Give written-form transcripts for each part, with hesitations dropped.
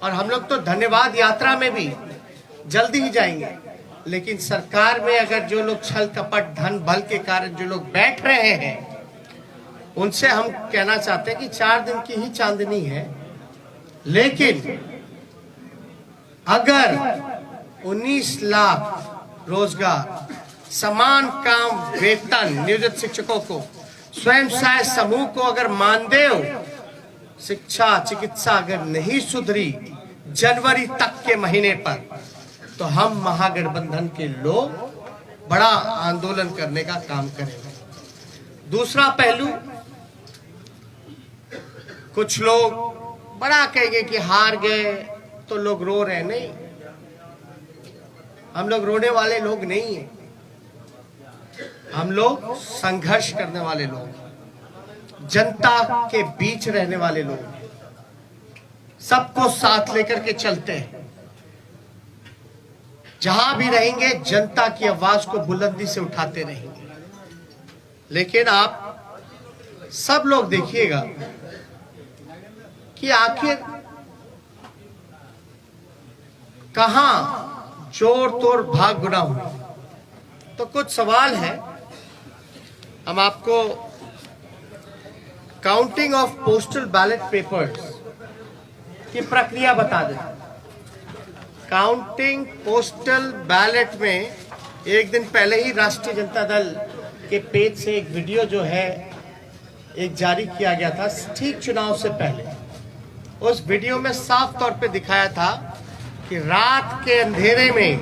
और हम लोग तो धन्यवाद यात्रा में भी जल्दी ही जाएंगे, लेकिन सरकार में अगर जो लोग छल कपट धन बल के कारण जो लोग बैठ रहे हैं, उनसे हम कहना चाहते हैं कि 4 दिन की ही चांदनी है, लेकिन अगर 19 लाख रोजगार, समान काम, वेतन नियोजित शिक्षकों को, स्वयं सहायता समूह को अगर मानदेय, शिक्षा, चिकित्सा अगर नहीं सुधरी जनवरी तक के महीने पर, तो हम महागठबंधन के लोग बड़ा आंदोलन करने का काम करेंगे। दूसरा पहलू, कुछ लोग बड़ा कहेंगे कि हार गए तो लोग रो रहे, नहीं, हम लोग रोने वाले लोग नहीं हैं, हम लोग संघर्ष करने वाले लोग, जनता के बीच रहने वाले लोग, सबको साथ लेकर के चलते हैं। जहां भी रहेंगे जनता की आवाज को बुलंदी से उठाते रहेंगे। लेकिन आप सब लोग देखिएगा कि आखिर कहां जोर तोड़ भाग गुना हुआ। तो कुछ सवाल है, हम आपको counting of postal ballot papers की प्रक्रिया बता दें। काउंटिंग पोस्टल बैलेट में एक दिन पहले ही राष्ट्रीय जनता दल के पेज से एक वीडियो जो है एक जारी किया गया था, ठीक चुनाव से पहले। उस वीडियो में साफ तौर पे दिखाया था कि रात के अंधेरे में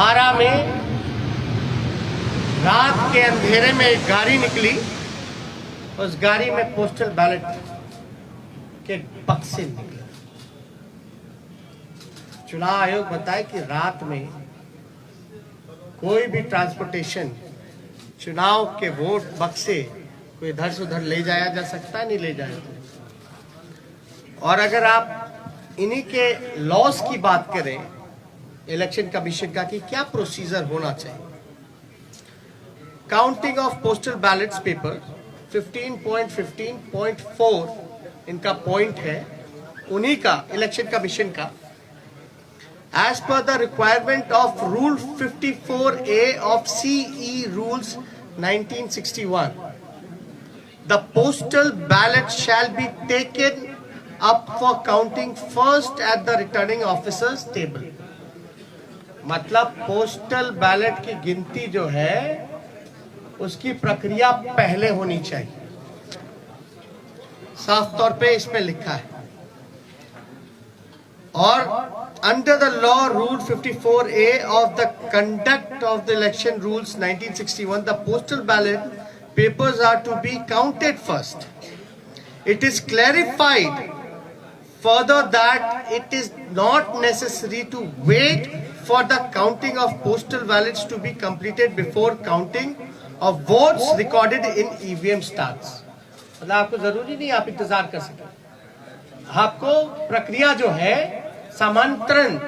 आरा में रात के अंधेरे में एक गाड़ी निकली, उस गाड़ी में पोस्टल बैलेट के बक्से निकले। चुनाव आयोग बताए कि रात में कोई भी ट्रांसपोर्टेशन, चुनाव के वोट बक्से कोई इधर से उधर ले जाया जा सकता है, नहीं ले जाया। और अगर आप इन्हीं के लॉस की बात करें, इलेक्शन कमीशन का कि क्या प्रोसीजर होना चाहिए। Counting of postal ballets paper 15.15.4 इनका पॉइंट है, उन्हीं का इलेक्शन कमीशन का। As per the requirement of Rule 54A of CE Rules 1961, the postal ballot shall be taken up for counting first at the returning officer's table. मतलब postal ballot की गिनती जो है उसकी प्रक्रिया पहले होनी चाहिए, साफ तौर पे इसमें लिखा है। और under the law rule 54A of the conduct of the election rules 1961, the postal ballot papers are to be counted first. It is clarified further that it is not necessary to wait for the counting of postal ballots to be completed before counting of votes recorded in EVM starts. मतलब आपको जरूरी नहीं आप इंतजार कर सकें, आपको प्रक्रिया जो है समांतरण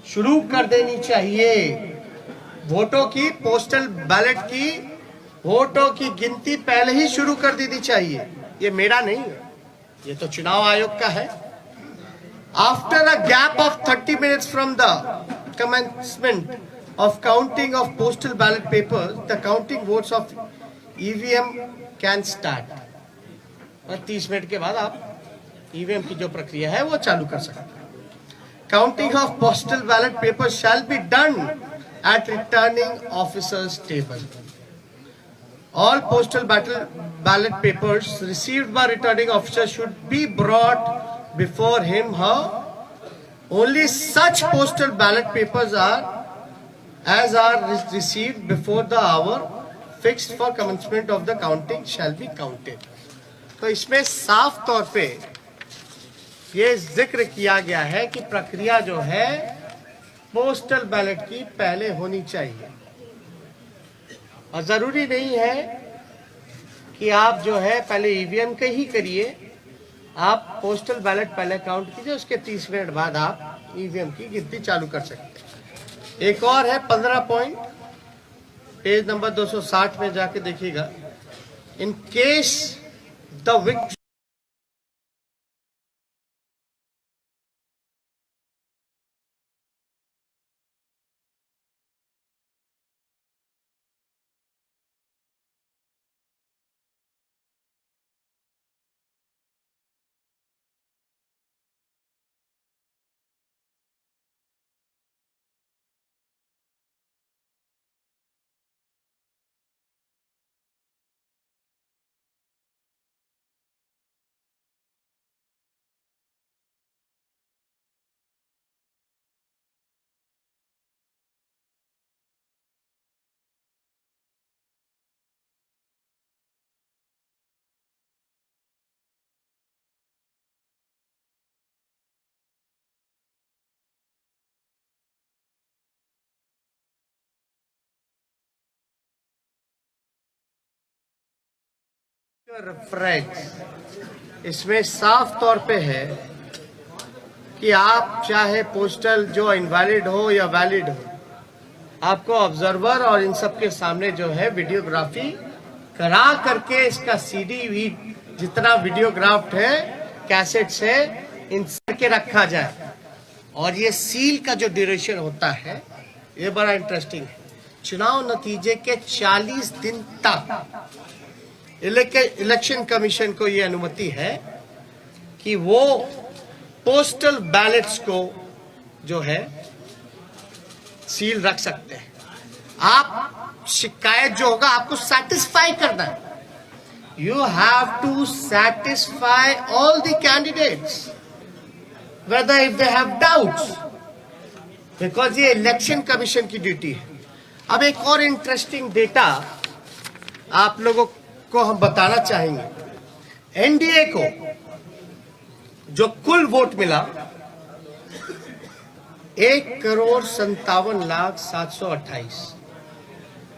शुरू कर देनी चाहिए। वोटों की, पोस्टल बैलेट की वोटों की गिनती पहले ही शुरू कर देनी चाहिए। ये मेरा नहीं है, ये तो चुनाव आयोग का है। After a gap of 30 minutes from the commencement of counting of postal ballot papers, the counting votes of EVM can start. और 30 मिनट के बाद आप ईवीएम की जो प्रक्रिया है वो चालू कर सकते हैं। Counting of postal ballot papers shall be done at returning officer's table. All postal ballot papers received by returning officer should be brought before him, her. Only such postal ballot papers are received before the hour fixed for commencement of the counting shall be counted. तो इसमें साफ तौर पे ये जिक्र किया गया है कि प्रक्रिया जो है पोस्टल बैलेट की पहले होनी चाहिए। और जरूरी नहीं है कि आप जो है पहले ईवीएम के ही करिए, आप पोस्टल बैलेट पहले काउंट कीजिए, उसके 30 मिनट बाद आप ईवीएम की गिनती चालू कर सकते हैं। एक और है 15 पॉइंट, पेज नंबर 260 में जाके देखिएगा। In case the victory reference इसमें साफ तौर पे है कि आप चाहे पोस्टल जो इनवैलिड हो या वैलिड हो, आपको ऑब्जर्वर और इन सब के सामने जो है वीडियोग्राफी करा करके इसका सीडी भी जितना वीडियोग्राफ्ट है, कैसेट्स है, इन के रखा जाए। और ये सील का जो ड्यूरेशन होता है ये बड़ा इंटरेस्टिंग है। चुनाव नतीजे के 40 दिन तक इलेक्शन कमीशन को ये अनुमति है कि वो पोस्टल बैलेट्स को जो है सील रख सकते हैं। आप शिकायत जो होगा आपको सेटिस्फाई करना है। You have to satisfy all the candidates whether if they have doubts, because ये इलेक्शन कमीशन की ड्यूटी है। अब एक और इंटरेस्टिंग डेटा आप लोगों को हम बताना चाहेंगे। एनडीए को जो कुल वोट मिला 1,57,728।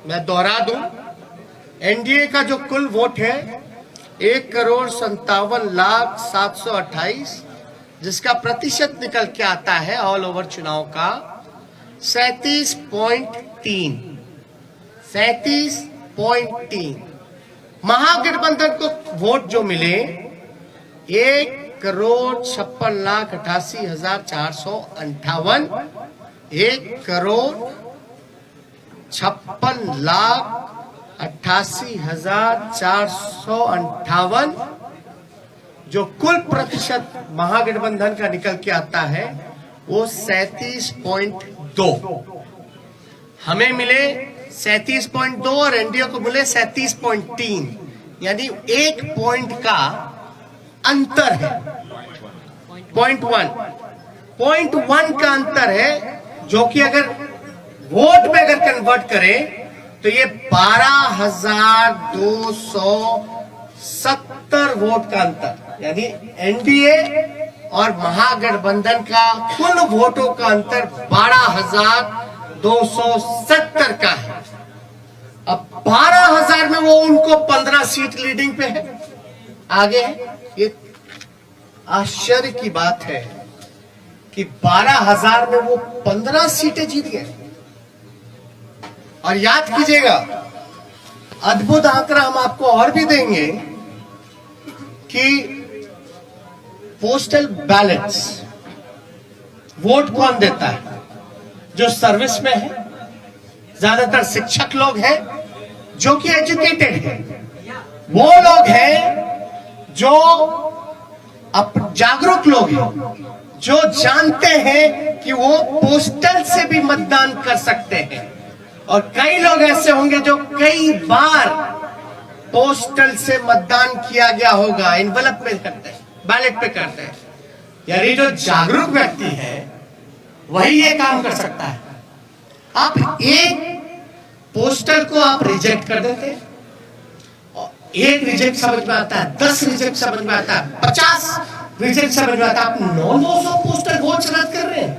मैं दोहरा दूं, एनडीए का जो कुल वोट है 1,57,728, जिसका प्रतिशत निकल के आता है ऑल ओवर चुनाव का 37.3। महागठबंधन को वोट जो मिले 1,56,88,458, 1,58,88,458, जो कुल प्रतिशत महागठबंधन का निकल के आता है वो 37.2। हमें मिले 37.2 और एनडीए को मिले 37.3, यानी 1 पॉइंट का अंतर है। 0.1 का अंतर है, जो कि अगर वोट में अगर कन्वर्ट करें तो ये 12,270 वोट का अंतर, यानी एनडीए और महागठबंधन का कुल वोटों का अंतर 12,270 का है। अब 12,000 में वो उनको 15 सीट लीडिंग पे है, आगे है। ये आश्चर्य की बात है कि 12,000 में वो 15 सीटें जीत गए। और याद कीजिएगा, अद्भुत आंकड़ा हम आपको और भी देंगे कि पोस्टल बैलेट्स वोट कौन देता है? जो सर्विस में है, ज्यादातर शिक्षक लोग हैं जो कि एजुकेटेड है, वो लोग हैं जो जागरूक लोग हैं, जो जानते हैं कि वो पोस्टल से भी मतदान कर सकते हैं। और कई लोग ऐसे होंगे जो कई बार पोस्टल से मतदान किया गया होगा, एनवलप में करते हैं, बैलेट पे करते हैं। यानी जो जागरूक व्यक्ति है वही ये काम कर सकता है। आप एक पोस्टल को आप रिजेक्ट कर देते हैं, एक रिजेक्ट समझ में आता है, 10 रिजेक्ट समझ में आता है, 50 रिजेक्ट समझ में आता है। आप 900 पोस्टल वोट रद्द कर रहे हैं,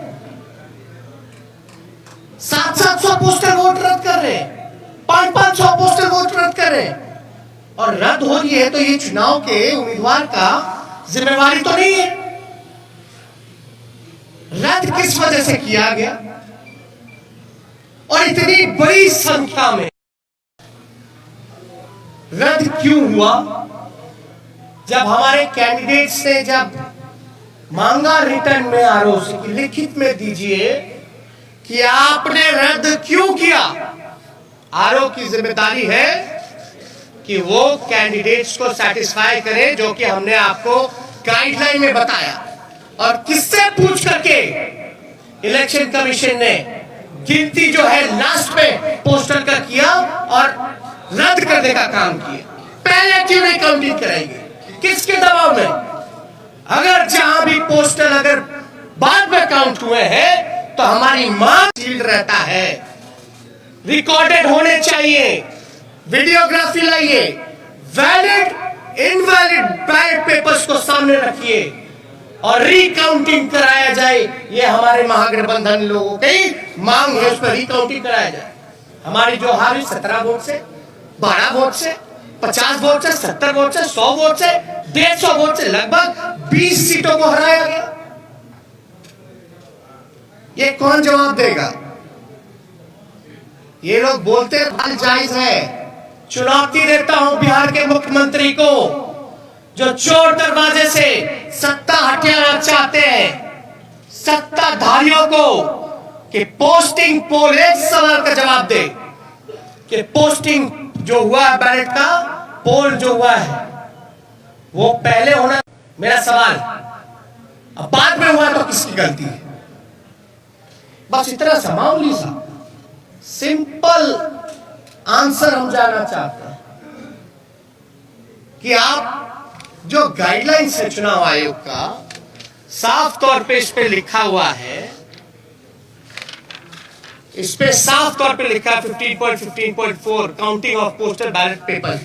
700 पोस्टल वोट रद्द कर रहे हैं, 500 पोस्टल वोट रद्द कर रहे हैं। और रद्द हो रही है तो ये चुनाव के उम्मीदवार का जिम्मेवारी तो नहीं है। रद्द किस वजह से किया गया और इतनी बड़ी संख्या में रद्द क्यों हुआ? जब हमारे कैंडिडेट्स ने जब मांगा रिटर्न में आरओ से कि लिखित में दीजिए कि आपने रद्द क्यों किया, आरओ की जिम्मेदारी है कि वो कैंडिडेट्स को सेटिस्फाई करे, जो कि हमने आपको गाइडलाइन में बताया। और किससे पूछ करके इलेक्शन कमीशन ने गिनती जो है लास्ट में पोस्टल का किया और रद्द करने का काम किया। पहले क्यों नहीं काउंटिंग कराएंगे? किसके दबाव में? अगर जहां भी पोस्टल अगर बाद में काउंट हुए हैं तो हमारी मांग सील्ड रहता है, रिकॉर्डेड होने चाहिए, वीडियोग्राफी लाइए, वैलिड इनवैलिड बैलेट पेपर्स को सामने रखिए और रिकाउंटिंग कराया जाए। ये हमारे महागठबंधन लोगों की मांग है, उस पर रिकाउंटिंग कराया जाए। हमारी जो हारी 17 वोट से, 12 वोट से, 50 वोट से, 70 वोट से, 100 वोट से, 150 वोट से लगभग 20 सीटों को हराया गया। ये कौन जवाब देगा? ये लोग बोलते हैं जायज है। चुनौती देता हूं बिहार के मुख्यमंत्री को, जो चोर दरवाजे से सत्ता हथियाना चाहते हैं, सत्ताधारियों को, कि पोस्टिंग पोल, एक सवाल का जवाब दे कि पोस्टिंग जो हुआ है बैलेट का, पोल जो हुआ है वो पहले होना। मेरा सवाल, अब बाद में हुआ तो किसकी गलती है? बस इतना सा मामूली सा सिंपल आंसर हम जानना चाहते हैं कि आप जो गाइडलाइंस है चुनाव आयोग का, साफ तौर पे इस पे लिखा हुआ है, इस पे साफ तौर पे लिखा है 15.15.4 counting of postal ballot paper,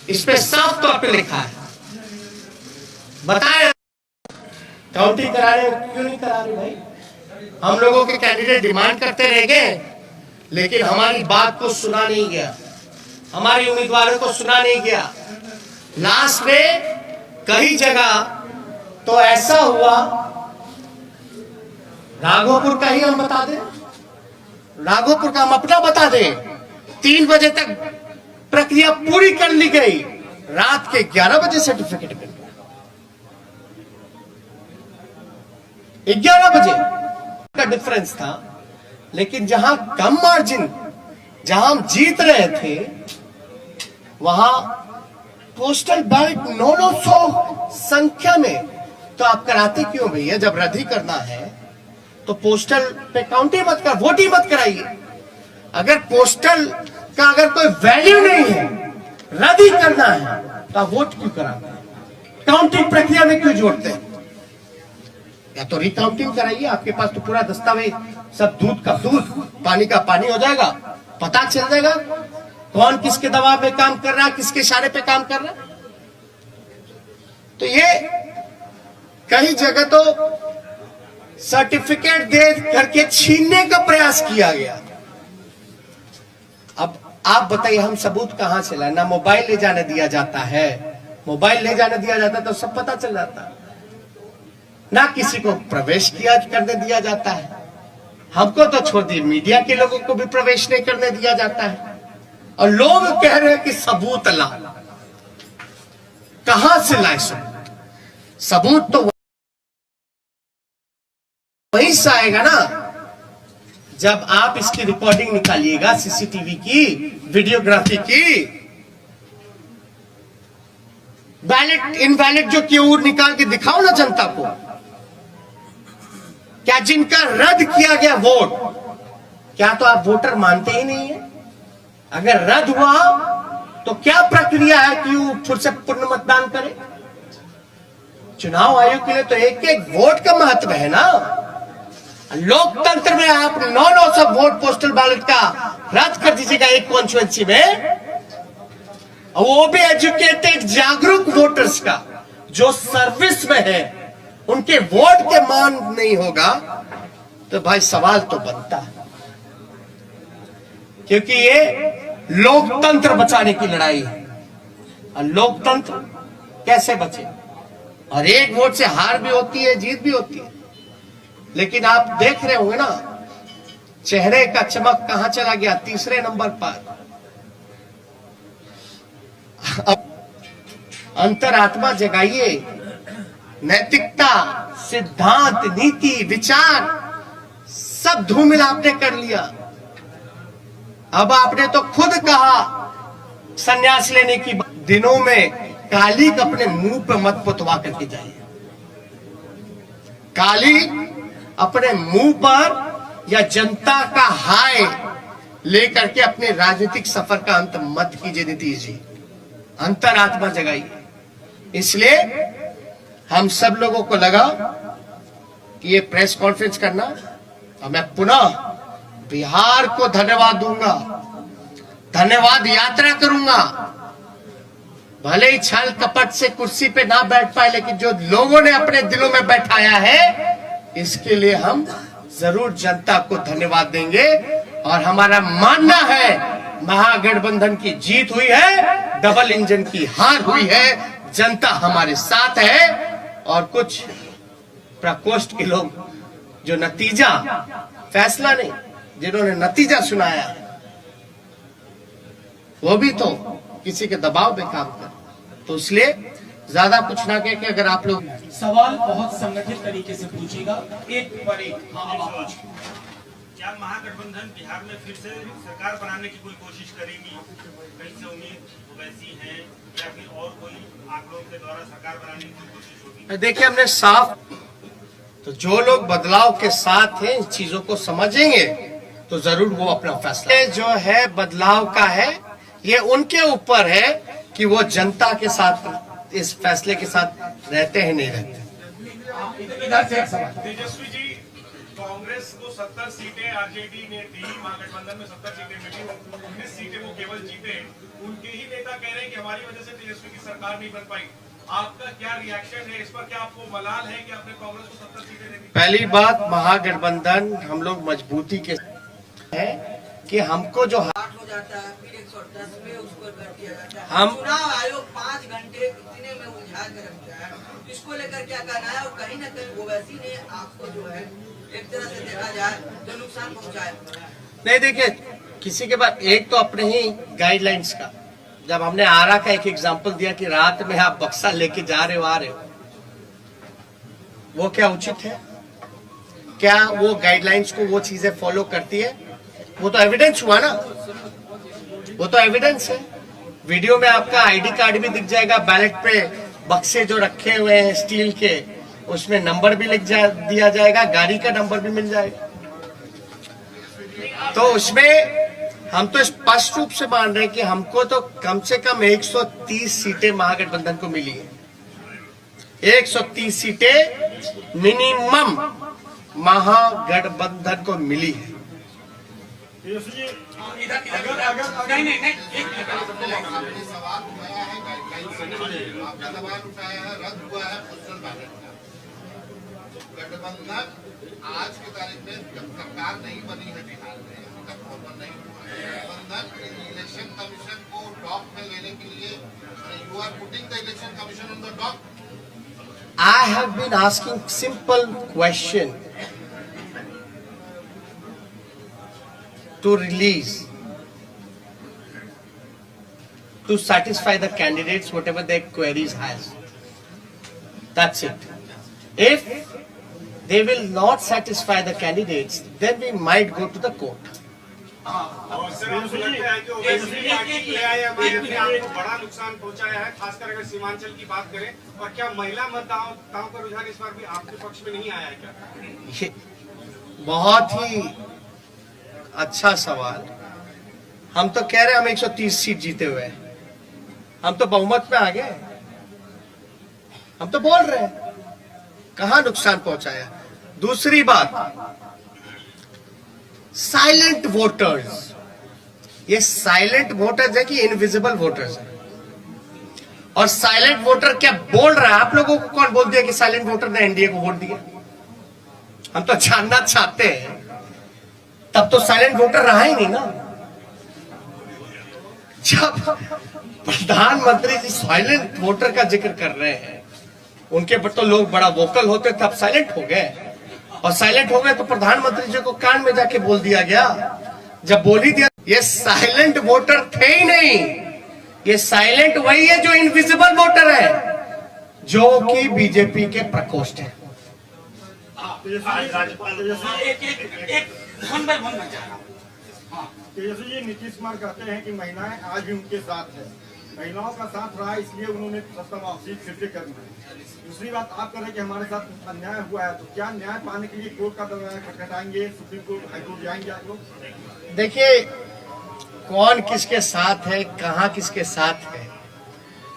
इस पे साफ तौर पे लिखा है। बताएं काउंटिंग करा रहे, क्यों नहीं करा रहे भाई? हम लोगों के कैंडिडेट डिमांड करते रह गए, लेकिन हमारी बात को सुना नहीं गया, हमारी उम्मीदवारों को सुना नहीं गया। लास्ट में कई जगह तो ऐसा हुआ, राघोपुर का ही हम बता दें, राघोपुर का हम अपना बता दें, 3 बजे तक प्रक्रिया पूरी कर ली गई, रात के 11 बजे सर्टिफिकेट मिल गया। 11 बजे का डिफरेंस था, लेकिन जहां कम मार्जिन, जहां हम जीत रहे थे, वहां पोस्टल बैलेट 900 संख्या में। तो आप कराते क्यों भैया? जब रद्द ही करना है तो पोस्टल पे काउंटिंग मत कर, वोट ही मत कराइए। अगर पोस्टल का अगर कोई वैल्यू नहीं है, रद्द ही करना है, तो आप वोट क्यों कराते हैं? काउंटिंग प्रक्रिया में क्यों जोड़ते हैं? या तो रिकाउंटिंग कराइए, आपके पास तो पूरा दस्तावेज, सब दूध का दूध, पानी का पानी हो जाएगा, पता चल जाएगा कौन किसके दबाव में काम कर रहा है, किसके इशारे पे काम कर रहा है। तो ये कई जगह तो सर्टिफिकेट दे करके छीनने का प्रयास किया गया। अब आप बताइए, हम सबूत कहां से लाए? ना मोबाइल ले जाने दिया जाता है, मोबाइल ले जाने दिया जाता तो सब पता चल जाता, ना किसी को प्रवेश किया करने दिया जाता है। हमको तो छोड़ दिए, मीडिया के लोगों को भी प्रवेश नहीं करने दिया जाता है, और लोग कह रहे हैं कि सबूत ला। कहां से लाए सबूत? सबूत तो वहीं से आएगा ना, जब आप इसकी रिकॉर्डिंग निकालिएगा, सीसीटीवी की, वीडियोग्राफी की। बैलेट इनवैलिड जो क्यों निकाल के दिखाओ ना जनता को। क्या जिनका रद्द किया गया वोट, क्या तो आप वोटर मानते ही नहीं है? अगर रद्द हुआ तो क्या प्रक्रिया है कि वो फिर से पुनः मतदान करे? चुनाव आयोग के लिए तो एक एक वोट का महत्व है ना। लोकतंत्र में आप 900 वोट पोस्टल बैलेट का रद्द कर दीजिएगा एक कॉन्स्टिट्यूएंसी में, वो भी एजुकेटेड जागरूक वोटर्स का, जो सर्विस में है, उनके वोट के मान नहीं होगा, तो भाई सवाल तो बनता है। क्योंकि ये लोकतंत्र बचाने की लड़ाई है, और लोकतंत्र कैसे बचे? और एक वोट से हार भी होती है, जीत भी होती है, लेकिन आप देख रहे होंगे ना, चेहरे का चमक कहां चला गया? तीसरे नंबर पर। अब अंतरात्मा जगाइए, नैतिकता, सिद्धांत, नीति, विचार सब धूमिल आपने कर लिया। अब आपने तो खुद कहा संन्यास लेने की दिनों में कालिक अपने मुंह पे मत पुतवा करके जाइए। कालिक अपने मुंह पर या जनता का हाय लेकर के अपने राजनीतिक सफर का अंत मत कीजिए नीतीश जी, अंतरात्मा जगाइए। इसलिए हम सब लोगों को लगा कि ये प्रेस कॉन्फ्रेंस करना, और मैं पुनः बिहार को धन्यवाद दूंगा, धन्यवाद यात्रा करूंगा। भले ही छल कपट से कुर्सी पे ना बैठ पाए, लेकिन जो लोगों ने अपने दिलों में बैठाया है, इसके लिए हम जरूर जनता को धन्यवाद देंगे। और हमारा मानना है महागठबंधन की जीत हुई है, डबल इंजन की हार हुई है, जनता हमारे साथ है। और कुछ प्रकोष्ठ के लोग जो नतीजा, फैसला नहीं, जिन्होंने नतीजा सुनाया, वो भी तो किसी के दबाव में काम कर। तो इसलिए ज्यादा कुछ ना कह के अगर आप लोग सवाल बहुत संगठित तरीके से पूछिएगा, एक पर एक। क्या महागठबंधन बिहार में फिर से सरकार बनाने की कोई कोशिश करेगी? कहीं से उम्मीद वैसी है या फिर और कोई आंकड़ों के द्वारा सरकार बनाने की कोई कोशिश होगी? देखिए, हमने साफ, तो जो लोग बदलाव के साथ हैं, इन चीजों को समझेंगे तो जरूर वो अपना फैसला जो है बदलाव का है, ये उनके ऊपर है कि वो जनता के साथ इस फैसले के साथ रहते हैं नहीं रहते। इधर से एक सवाल। तेजस्वी जी, कांग्रेस को 70 सीटें आरजेडी ने दी, महागठबंधन में 70 सीटें मिली, 19 सीटें वो केवल जीते। उनके ही नेता कह रहे हैं कि हमारी वजह से तेजस्वी की सरकार नहीं बन पाई। आपका क्या रिएक्शन है इस पर? क्या आपको मलाल है कि आपने कांग्रेस को 70 सीटें दे दी? पहली बात, महागठबंधन हम लोग मजबूती के है कि हमको जो हो जाता है, फिर 110 में उसको कर दिया जाता है। हम चुनाव आयोग 5 घंटे इतने में उलझा कर रखता है, इसको लेकर क्या कहना है? और कहीं ना कहीं ओवैसी ने आपको जो है एक तरह से देखा जाए तो नुकसान पहुंचाया। नहीं, देखिए, किसी के पास एक तो अपने ही गाइडलाइंस का, जब हमने आरा का एक एग्जांपल दिया कि रात में आप बक्सा लेके जा रहे हो, आ रहे हो, वो क्या उचित है? क्या वो गाइडलाइंस को वो चीजें फॉलो करती है? वो तो एविडेंस हुआ ना, वो तो एविडेंस है। वीडियो में आपका आईडी कार्ड भी दिख जाएगा, बैलेट पे बक्से जो रखे हुए हैं स्टील के, उसमें नंबर भी दिया जाएगा, गाड़ी का नंबर भी मिल जाएगा। तो उसमें हम तो स्पष्ट रूप से मान रहे हैं कि हमको तो कम से कम 130 सीटें महागठबंधन को मिली है। 130 सीटें मिनिमम महागठबंधन को मिली है। नहीं नहीं नहीं, आपने सवाल उठाया है गाइडलाइन से, आपका सवाल उठाया है रद्द हुआ है पोस्टल बैलेट का। तो गठबंधन आज की तारीख में जब सरकार नहीं बनी है बिहार में, अभी तक फॉर्मल नहीं हुआ है, गठबंधन इलेक्शन कमीशन को टॉप में लेने के लिए you are putting the election commission on the top. I have been asking simple question to release, to satisfy the candidates whatever their queries has. That's it. If they will not satisfy the candidates, then we might go to the court. और sir, आपको लगता है कि Owaisi party ले आए हमारे आपको बड़ा नुकसान पहुंचाया है, खासकर अगर सीमांचल की बात करें? और क्या महिला मतदाताओं का रुझान इस बार भी आपके पक्ष में नहीं आया है क्या? ये बहुत ही अच्छा सवाल। हम तो कह रहे हैं हम 130 सीट जीते हुए हैं, हम तो बहुमत में आ गए, हम तो बोल रहे हैं कहां नुकसान पहुंचाया। दूसरी बात, साइलेंट वोटर्स, ये साइलेंट वोटर्स है कि इनविजिबल वोटर्स है? और साइलेंट वोटर क्या बोल रहा है? आप लोगों को कौन बोल दिया कि साइलेंट वोटर ने एनडीए को वोट दिया? हम तो जानना चाहते हैं। तब तो साइलेंट वोटर रहा ही नहीं ना। जब प्रधानमंत्री जी साइलेंट वोटर का जिक्र कर रहे हैं, उनके पर तो लोग बड़ा वोकल होते, तब साइलेंट हो गए। और साइलेंट हो गए तो प्रधानमंत्री जी को कान में जाके बोल दिया गया। जब बोल ही दिया, ये साइलेंट वोटर थे ही नहीं, ये साइलेंट वही है जो इनविजिबल वोटर है, जो कि बीजेपी के प्रकोष्ठ है। तेजस्वी जी, नीतीश कुमार कहते हैं कि महिलाएं आज भी उनके साथ है, महिलाओं का साथ रहा इसलिए उन्होंने सत्ता वापसी फिर से करनी है। दूसरी बात, आप कह रहे हैं कि हमारे साथ अन्याय हुआ है, तो क्या न्याय पाने के लिए कोर्ट का दरवाजा खटखटाएंगे, सुप्रीम कोर्ट, हाईकोर्ट जाएंगे आप लोग? देखिए, कौन किसके साथ है, कहां किसके साथ है,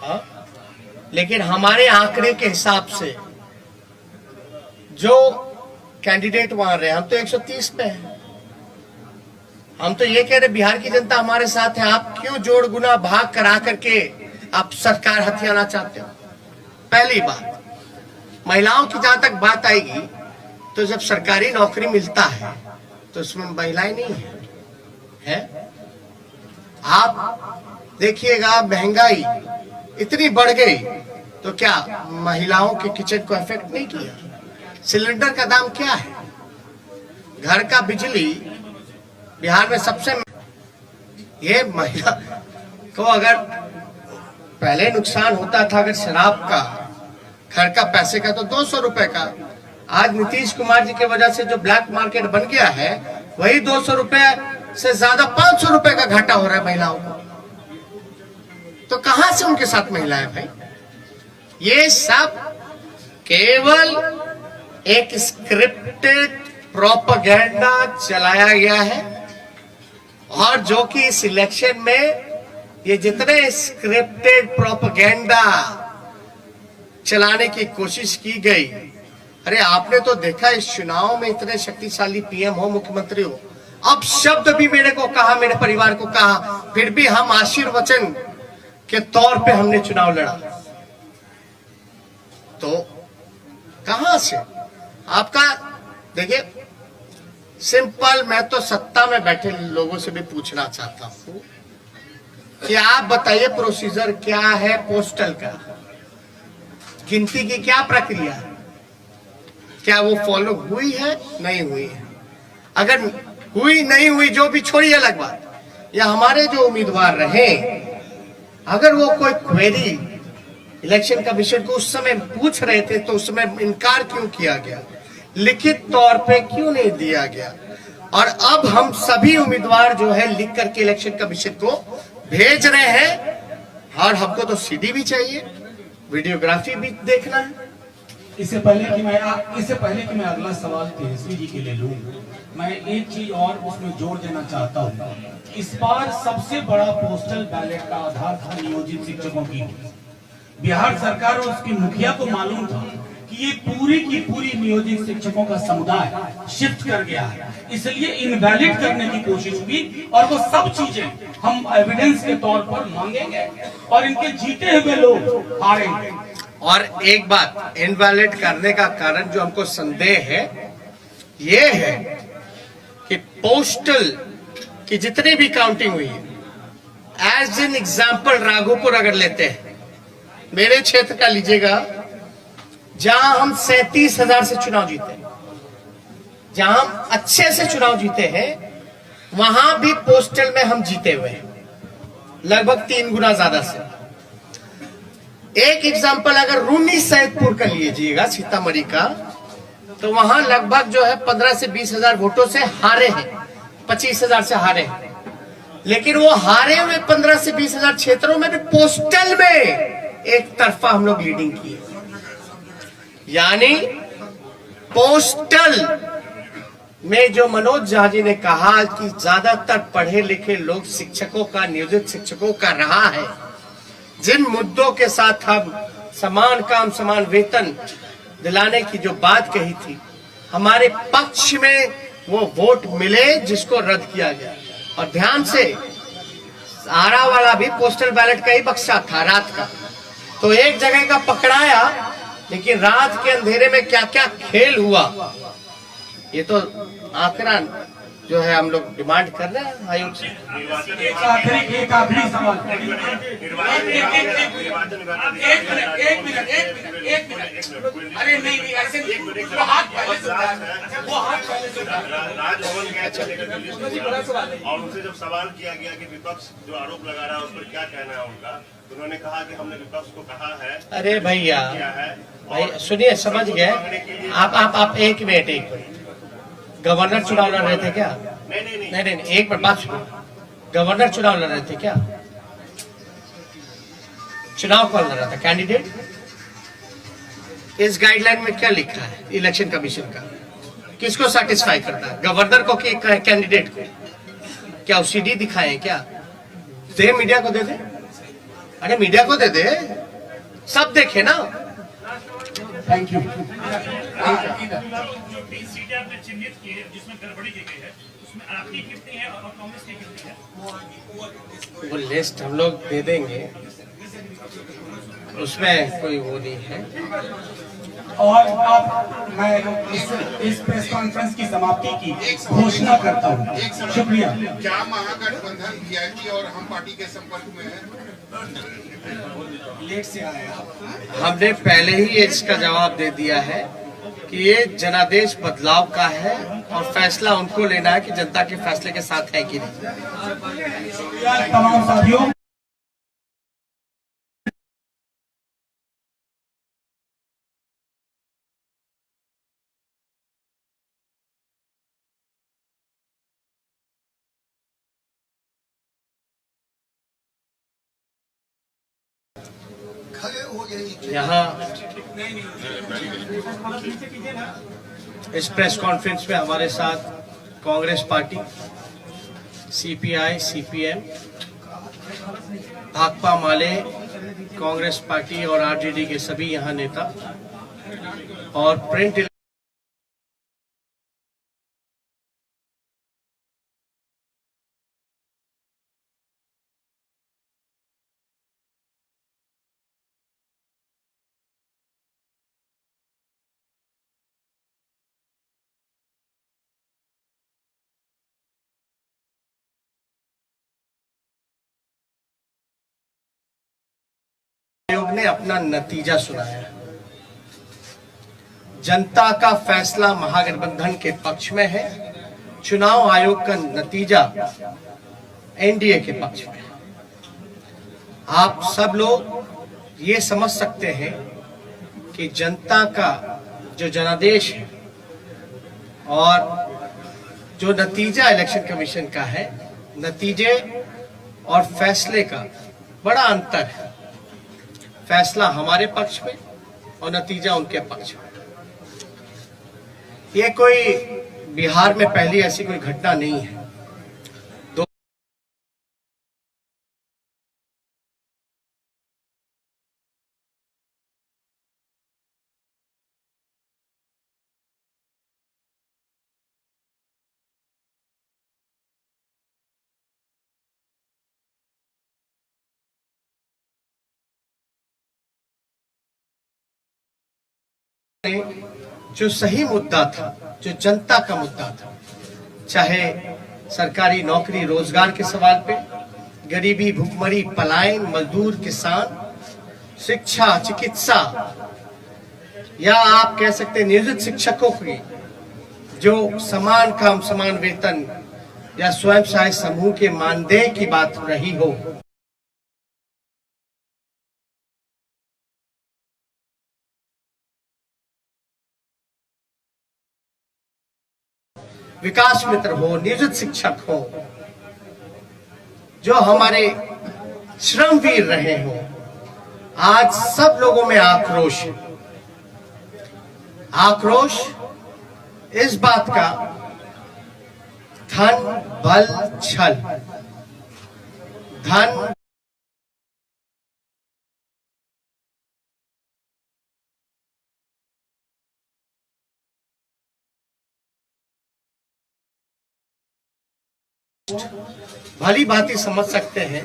हा? लेकिन हमारे आंकड़े के हिसाब से जो कैंडिडेट वहां रहे, हम तो 130 पे हैं। हम तो ये कह रहे बिहार की जनता हमारे साथ है। आप क्यों जोड़ गुना भाग करा करके आप सरकार हथियाना चाहते हो? पहली बात, महिलाओं की जहां तक बात आएगी, तो जब सरकारी नौकरी मिलता है तो उसमें महिलाएं नहीं है? आप देखिएगा महंगाई इतनी बढ़ गई तो क्या महिलाओं के किचन को इफेक्ट नहीं किया? सिलेंडर का दाम क्या है? घर का बिजली बिहार में सबसे, ये महिला को अगर पहले नुकसान होता था अगर शराब का, घर का पैसे का, तो 200 रुपए का। आज नीतीश कुमार जी की वजह से जो ब्लैक मार्केट बन गया है, वही 200 रुपए से ज्यादा 500 रुपए का घाटा हो रहा है महिलाओं को। तो कहां से उनके साथ महिलाएं भाई? ये सब केवल एक स्क्रिप्टेड प्रोपेगेंडा चलाया गया है, और जो कि इस इलेक्शन में ये जितने स्क्रिप्टेड प्रोपेगेंडा चलाने की कोशिश की गई, अरे आपने तो देखा इस चुनाव में इतने शक्तिशाली पीएम हो, मुख्यमंत्री हो, अब शब्द भी मेरे को कहा, मेरे परिवार को कहा, फिर भी हम आशीर्वचन के तौर पे हमने चुनाव लड़ा। तो कहां से आपका, देखिए सिंपल, मैं तो सत्ता में बैठे लोगों से भी पूछना चाहता हूं कि आप बताइए प्रोसीजर क्या है पोस्टल का, गिनती की क्या प्रक्रिया है, क्या वो फॉलो हुई है, नहीं हुई है? अगर हुई नहीं हुई, जो भी छोड़िए अलग बात, या हमारे जो उम्मीदवार रहे, अगर वो कोई क्वेरी इलेक्शन कमीशन को उस समय पूछ रहे थे तो उस समय इनकार क्यों किया गया, लिखित तौर पे क्यों नहीं दिया गया? और अब हम सभी उम्मीदवार जो है लिख करके इलेक्शन कमीशन को भेज रहे हैं, और हमको तो सीडी भी चाहिए, वीडियोग्राफी भी देखना है। इससे पहले कि मैं अगला सवाल तेजस्वी जी के लिए लूं, मैं एक चीज और उसमें जोड़ देना चाहता हूं। इस बार सबसे बड़ा पोस्टल बैलेट का आधार था नियोजित शिक्षकों की। बिहार सरकार और उसकी मुखिया को मालूम था कि ये पूरी की पूरी नियोजित शिक्षकों का समुदाय शिफ्ट कर गया है, इसलिए इनवैलिड करने की कोशिश हुई, और वो सब चीजें हम एविडेंस के तौर पर मांगेंगे और इनके जीते हुए लोग हारेंगे। और एक बात, इनवैलिड करने का कारण जो हमको संदेह है, ये है कि पोस्टल की जितनी भी काउंटिंग हुई है, एज एन एग्जाम्पल राघोपुर अगर लेते हैं, मेरे क्षेत्र का लीजिएगा, जहां हम 37,000 से चुनाव जीते, जहां हम अच्छे से चुनाव जीते हैं, वहां भी पोस्टल में हम जीते हुए हैं, लगभग 3 गुना ज्यादा से। एक एग्जाम्पल अगर रूनी सैदपुर का लीजिएगा, सीतामढ़ी का, तो वहां लगभग जो है 15 से 20,000 वोटों से हारे हैं, 25,000 से हारे हैं। लेकिन वो हारे हुए 15 से 20,000 क्षेत्रों में भी पोस्टल में एक तरफा हम लोग लीडिंग किए। यानी पोस्टल में जो मनोज झा जी ने कहा कि ज्यादातर पढ़े लिखे लोग शिक्षकों का, नियोजित शिक्षकों का रहा है, जिन मुद्दों के साथ हम समान काम समान वेतन दिलाने की जो बात कही थी, हमारे पक्ष में वो वोट मिले, जिसको रद्द किया गया। और ध्यान से, आरा वाला भी पोस्टल बैलेट का ही बक्सा था रात का, तो एक जगह का पकड़ाया, लेकिन रात के अंधेरे में क्या क्या खेल हुआ, ये तो आंकड़ा जो है हम लोग डिमांड कर रहे हैं आयोग से। एक आखिरी सवाल, एक मिनट, अरे नहीं ऐसे वो हाथ पहले से राजभवन गया और उनसे जब सवाल किया गया कि विपक्ष जो आरोप लगा रहा है उस पर क्या कहना है उनका, तो उन्होंने कहा कि हमने विपक्ष को कहा है। अरे भैया, भाई सुनिए, समझ गए आप एक मिनट, गवर्नर चुनाव लड़ रहे थे क्या? नहीं, एक बार बात सुनो, गवर्नर चुनाव लड़ रहे थे क्या? चुनाव कौन लड़ रहा था? कैंडिडेट। इस गाइडलाइन में क्या लिखा है इलेक्शन कमीशन का? किसको सेटिस्फाई करता है, गवर्नर को कि कैंडिडेट को? क्या वो सीडी दिखाए क्या? दे, मीडिया को दे दे, अरे मीडिया को दे दे, सब देखे ना। Thank you. सीटें आपने चिन्हित की है जिसमें गड़बड़ी की गई है, उसमें आपकी कितनी है और कांग्रेस की कितनी है? वो लिस्ट हम लोग दे देंगे, उसमें कोई वो नहीं है। और अब मैं इस प्रेस कॉन्फ्रेंस की समाप्ति की घोषणा करता हूँ। शुक्रिया। क्या महागठबंधन वीआईपी और हम पार्टी के संपर्क में है? लेट से आया। हमने पहले ही इसका जवाब दे दिया है कि ये जनादेश बदलाव का है और फैसला उनको लेना है कि जनता के फैसले के साथ है कि नहीं। शुक्रिया तमाम साथियों। यहाँ इस प्रेस कॉन्फ्रेंस में हमारे साथ Congress party, CPI, CPM, Bhakpa Male, Congress party और आरजेडी के सभी यहाँ नेता और प्रिंट आयोग ने अपना नतीजा सुनाया है। जनता का फैसला महागठबंधन के पक्ष में है। चुनाव आयोग का नतीजा एनडीए के पक्ष में है। आप सब लोग ये समझ सकते हैं कि जनता का जो जनादेश है और जो नतीजा इलेक्शन कमीशन का है, नतीजे और फैसले का बड़ा अंतर है। फैसला हमारे पक्ष में और नतीजा उनके पक्ष में। ये कोई बिहार में पहली ऐसी कोई घटना नहीं है। जो सही मुद्दा था, जो जनता का मुद्दा था, चाहे सरकारी नौकरी रोजगार के सवाल पे, गरीबी, भुखमरी, पलायन, मजदूर, किसान, शिक्षा, चिकित्सा, या आप कह सकते हैं नियोजित शिक्षकों की जो समान काम समान वेतन या स्वयं सहायता समूह के मानदेय की बात रही हो, विकास मित्र हो, नियोजित शिक्षक हो, जो हमारे श्रमवीर रहे हो, आज सब लोगों में आक्रोश है। आक्रोश इस बात का, धन, बल, छल, धन भली भांति समझ सकते हैं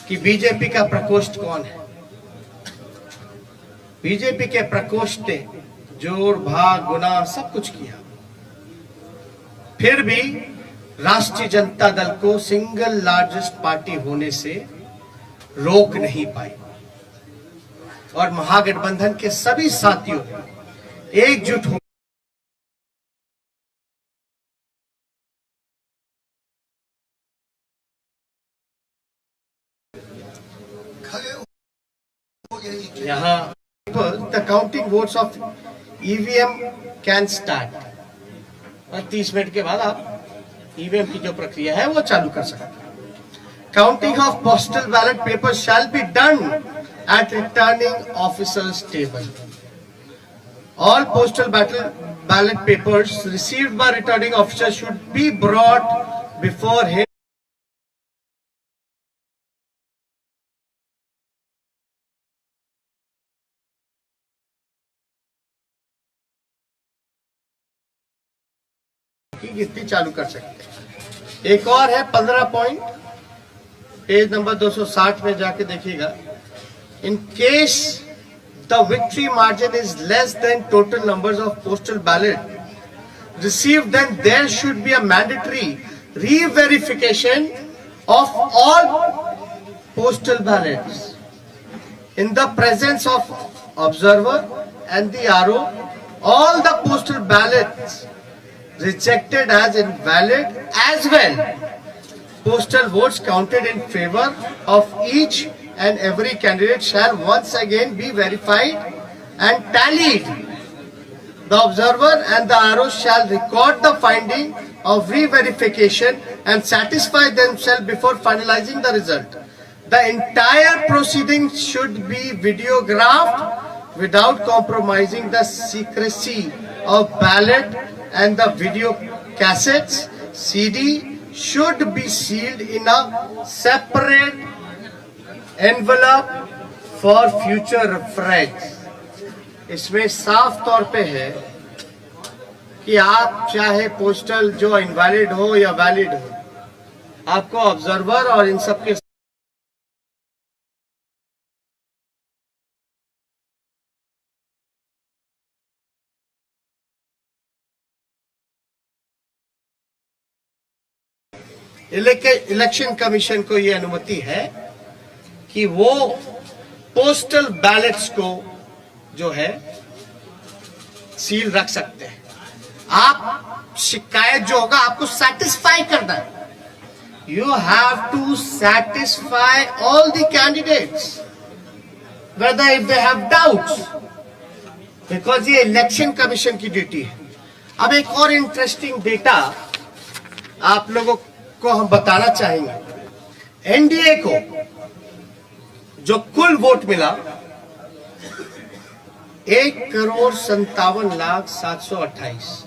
कि बीजेपी का प्रकोष्ठ कौन है। बीजेपी के प्रकोष्ठ ने जोर, भाग, गुना सब कुछ किया, फिर भी राष्ट्रीय जनता दल को सिंगल लार्जेस्ट पार्टी होने से रोक नहीं पाई और महागठबंधन के सभी साथियों एकजुट हो यहाँ the counting votes of EVM can start। 30 minute के बाद आप ईवीएम की जो प्रक्रिया है वो चालू कर सकते हैं। Counting of postal ballot paper shall be done at returning officers table. All postal ballot papers received by returning officer should be brought before him की गिनती चालू कर सकते हैं। एक और है 15 पॉइंट, पेज नंबर 260 में जाके देखिएगा। In case the victory margin is less than total numbers of postal ballot received, then there should be a mandatory re-verification of all postal ballots in the presence of observer and the RO. All the postal ballots rejected as invalid as well. Postal votes counted in favor of each and every candidate shall once again be verified and tallied. The observer and the RO shall record the finding of re-verification and satisfy themselves before finalizing the result. The entire proceedings should be videographed without compromising the secrecy of ballot, and the video cassettes, CD should be sealed in a separate envelope for future reference. इसमें साफ तौर पे है कि आप चाहे postal जो invalid हो या वैलिड हो, आपको ऑब्जर्वर और इन सब के इलेक्शन कमीशन को यह अनुमति है कि वो पोस्टल बैलेट्स को जो है सील रख सकते हैं। आप शिकायत जो होगा आपको सेटिस्फाई करना है। You have to satisfy all the candidates whether if they have doubts, because ये इलेक्शन कमीशन की ड्यूटी है। अब एक और इंटरेस्टिंग डेटा आप लोगों को हम बताना चाहेंगे। एनडीए को जो कुल वोट मिला 1,57,728।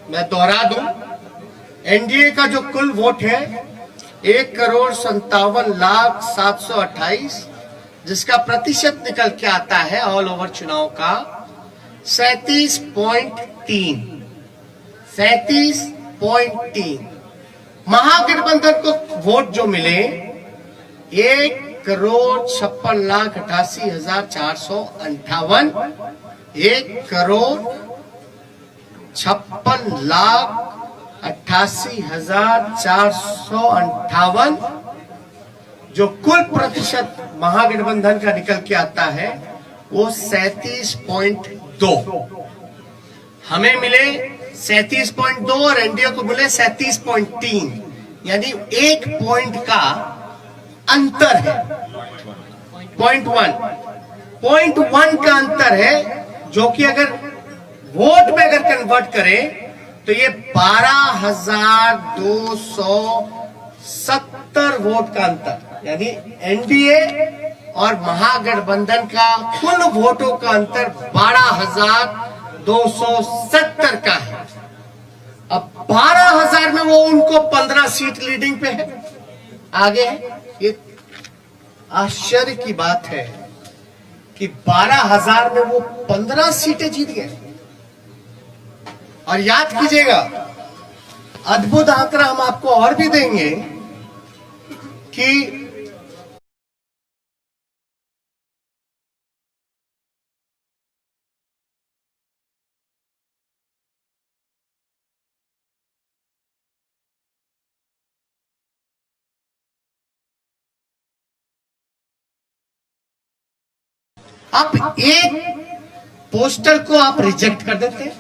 मैं दोहरा दूं, एनडीए का जो कुल वोट है 1,57,728, जिसका प्रतिशत निकल के आता है ऑल ओवर चुनाव का 37.3। महागठबंधन को वोट जो मिले 1,56,88,458, 1,56,88,458, जो कुल प्रतिशत महागठबंधन का निकल के आता है वो 37.2। हमें मिले 37.2 और एनडीए को मिले 37.3, यानी 1 पॉइंट का अंतर है। 0.1 का अंतर है, जो कि अगर वोट में अगर कन्वर्ट करें तो ये 12,270 वोट का अंतर, यानी एनडीए और महागठबंधन का कुल वोटों का अंतर 12,270 का है। अब 12,000 में वो उनको 15 सीट लीडिंग पे है, आगे है। ये आश्चर्य की बात है कि 12,000 में वो 15 सीटें जीत गए। और याद कीजिएगा, अद्भुत आंकड़ा हम आपको और भी देंगे कि आप एक पोस्टर को आप रिजेक्ट कर देते हैं,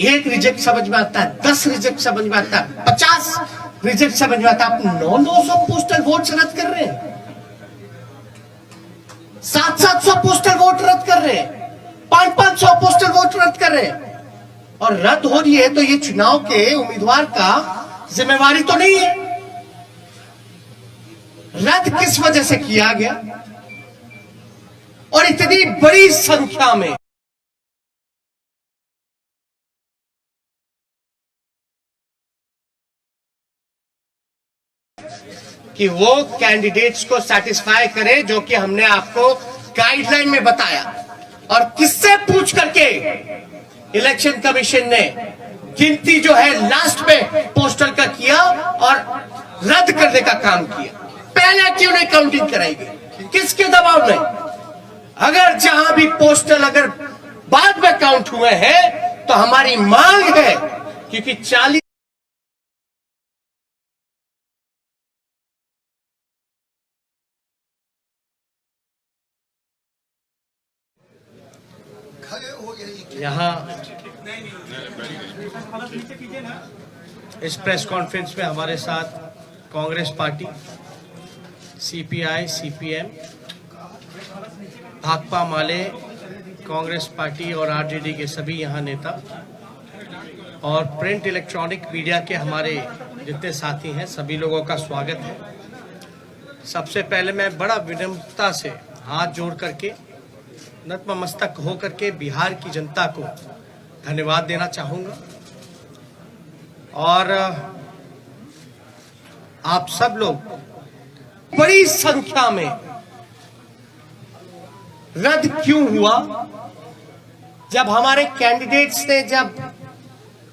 एक रिजेक्ट समझ में आता है, 10 रिजेक्ट समझ में आता है, 50 रिजेक्ट समझ में आता है। आप 900 पोस्टल वोट रद्द कर रहे हैं, 700 पोस्टल वोट रद्द कर रहे हैं, 500 पोस्टल वोट रद्द कर रहे हैं। और रद्द हो रही है तो ये चुनाव के उम्मीदवार का जिम्मेवारी तो नहीं है। रद्द किस वजह से किया गया और इतनी बड़ी संख्या में? कि वो कैंडिडेट्स को सेटिस्फाई करे जो कि हमने आपको गाइडलाइन में बताया। और किससे पूछ करके इलेक्शन कमीशन ने गिनती जो है लास्ट में पोस्टल का किया और रद्द करने का काम किया? पहले क्यों नहीं काउंटिंग कराई गई? किसके दबाव में? अगर जहां भी पोस्टल अगर बाद में काउंट हुए हैं तो हमारी मांग है, क्योंकि 40 यहाँ इस प्रेस कॉन्फ्रेंस में हमारे साथ Congress party, CPI, CPM, Bhakpa Male, Congress party और आरजेडी के सभी यहाँ नेता और प्रिंट इलेक्ट्रॉनिक मीडिया के हमारे जितने साथी हैं, सभी लोगों का स्वागत है। सबसे पहले मैं बड़ा विनम्रता से हाथ जोड़ करके, नतमस्तक हो करके बिहार की जनता को धन्यवाद देना चाहूँगा और आप सब लोग बड़ी संख्या में रद्द क्यों हुआ? जब हमारे कैंडिडेट्स ने जब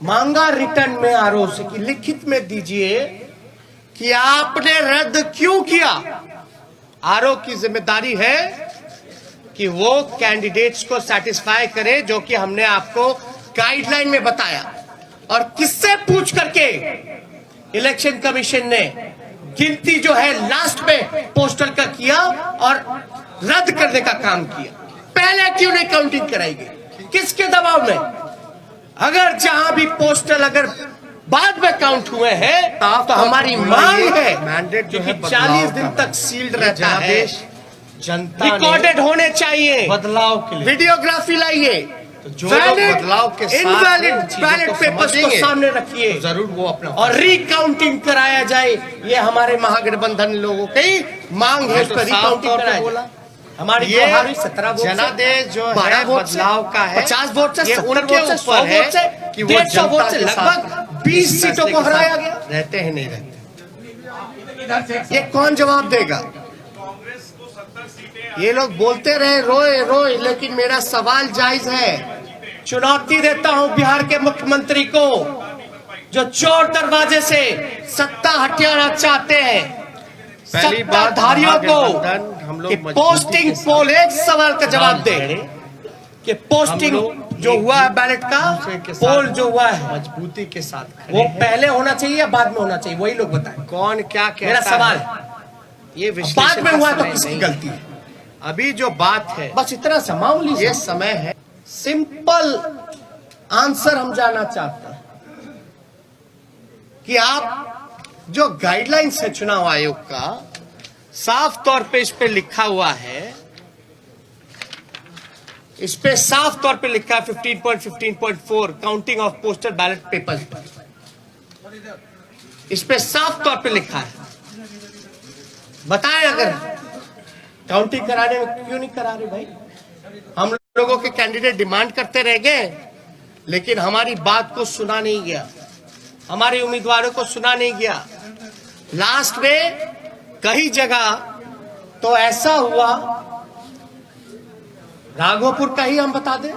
मांगा रिटर्न में आरओ से कि लिखित में दीजिए कि आपने रद्द क्यों किया, आरओ की जिम्मेदारी है कि वो कैंडिडेट्स को सेटिस्फाई करे जो कि हमने आपको गाइडलाइन में बताया। और किससे पूछ करके इलेक्शन कमीशन ने गिनती जो है लास्ट में पोस्टल का किया और रद्द करने का काम किया? पहले क्यों नहीं काउंटिंग कराई गई? किसके दबाव में? अगर जहां भी पोस्टल अगर बाद में काउंट हुए हैं तो हमारी मांग है मैंडेट जो है 40 दिन तक सील्ड रहता है, जनता रिकॉर्डेड होने चाहिए, बदलाव के लिए वीडियोग्राफी लाइए, तो जो बदलाव के साथ इनवैलिड बैलेट पेपर्स को सामने रखिए, जरूर वो अपना और रिकाउंटिंग कराया जाए। ये हमारे महागठबंधन लोगों की मांग है, तो रिकाउंटिंग कराया बोला। हमारी ये 17 वोट जनादेश जो है बदलाव का है, 50 वोट से 70 वोट से 100 वोट से कि वो 150 वोट से लगभग 20 सीटों को हराया गया। रहते हैं नहीं रहते, ये कौन जवाब देगा? कांग्रेस को 70 सीटें ये लोग बोलते रहे रोए रोए, लेकिन मेरा सवाल जायज है। चुनौती देता हूं बिहार के मुख्यमंत्री को, जो चोर दरवाजे से सत्ता हथियाना चाहते हैं, पहली बात सत्ताधारियों को हम लोग कि पोस्टिंग पोल, एक सवाल का जवाब दे कि पोस्टिंग जो हुआ है बैलेट का पोल जो हुआ है मजबूती के साथ वो पहले होना चाहिए या बाद में होना चाहिए? वही लोग बताएं। कौन क्या कहता मेरा सवाल है? ये बाद में हुआ तो विश्लेषण किसकी नहीं गलती है? अभी जो बात है बस इतना सा मामूली ये सा समय है। सिंपल आंसर हम जानना चाहते हैं कि आप जो गाइडलाइंस है चुनाव आयोग का, साफ तौर पे इस पे लिखा हुआ है, इस पे साफ तौर पे लिखा है 15.15.4 counting of postal ballot papers पर, इस पे साफ तौर पे लिखा है। बताएं अगर काउंटिंग कराने में क्यों नहीं करा रहे भाई? हम लोगों के कैंडिडेट डिमांड करते रह गए, लेकिन हमारी बात को सुना नहीं गया, हमारे उम्मीदवारों को सुना नहीं गया। लास्ट में कई जगह तो ऐसा हुआ, राघोपुर का ही हम बता दें,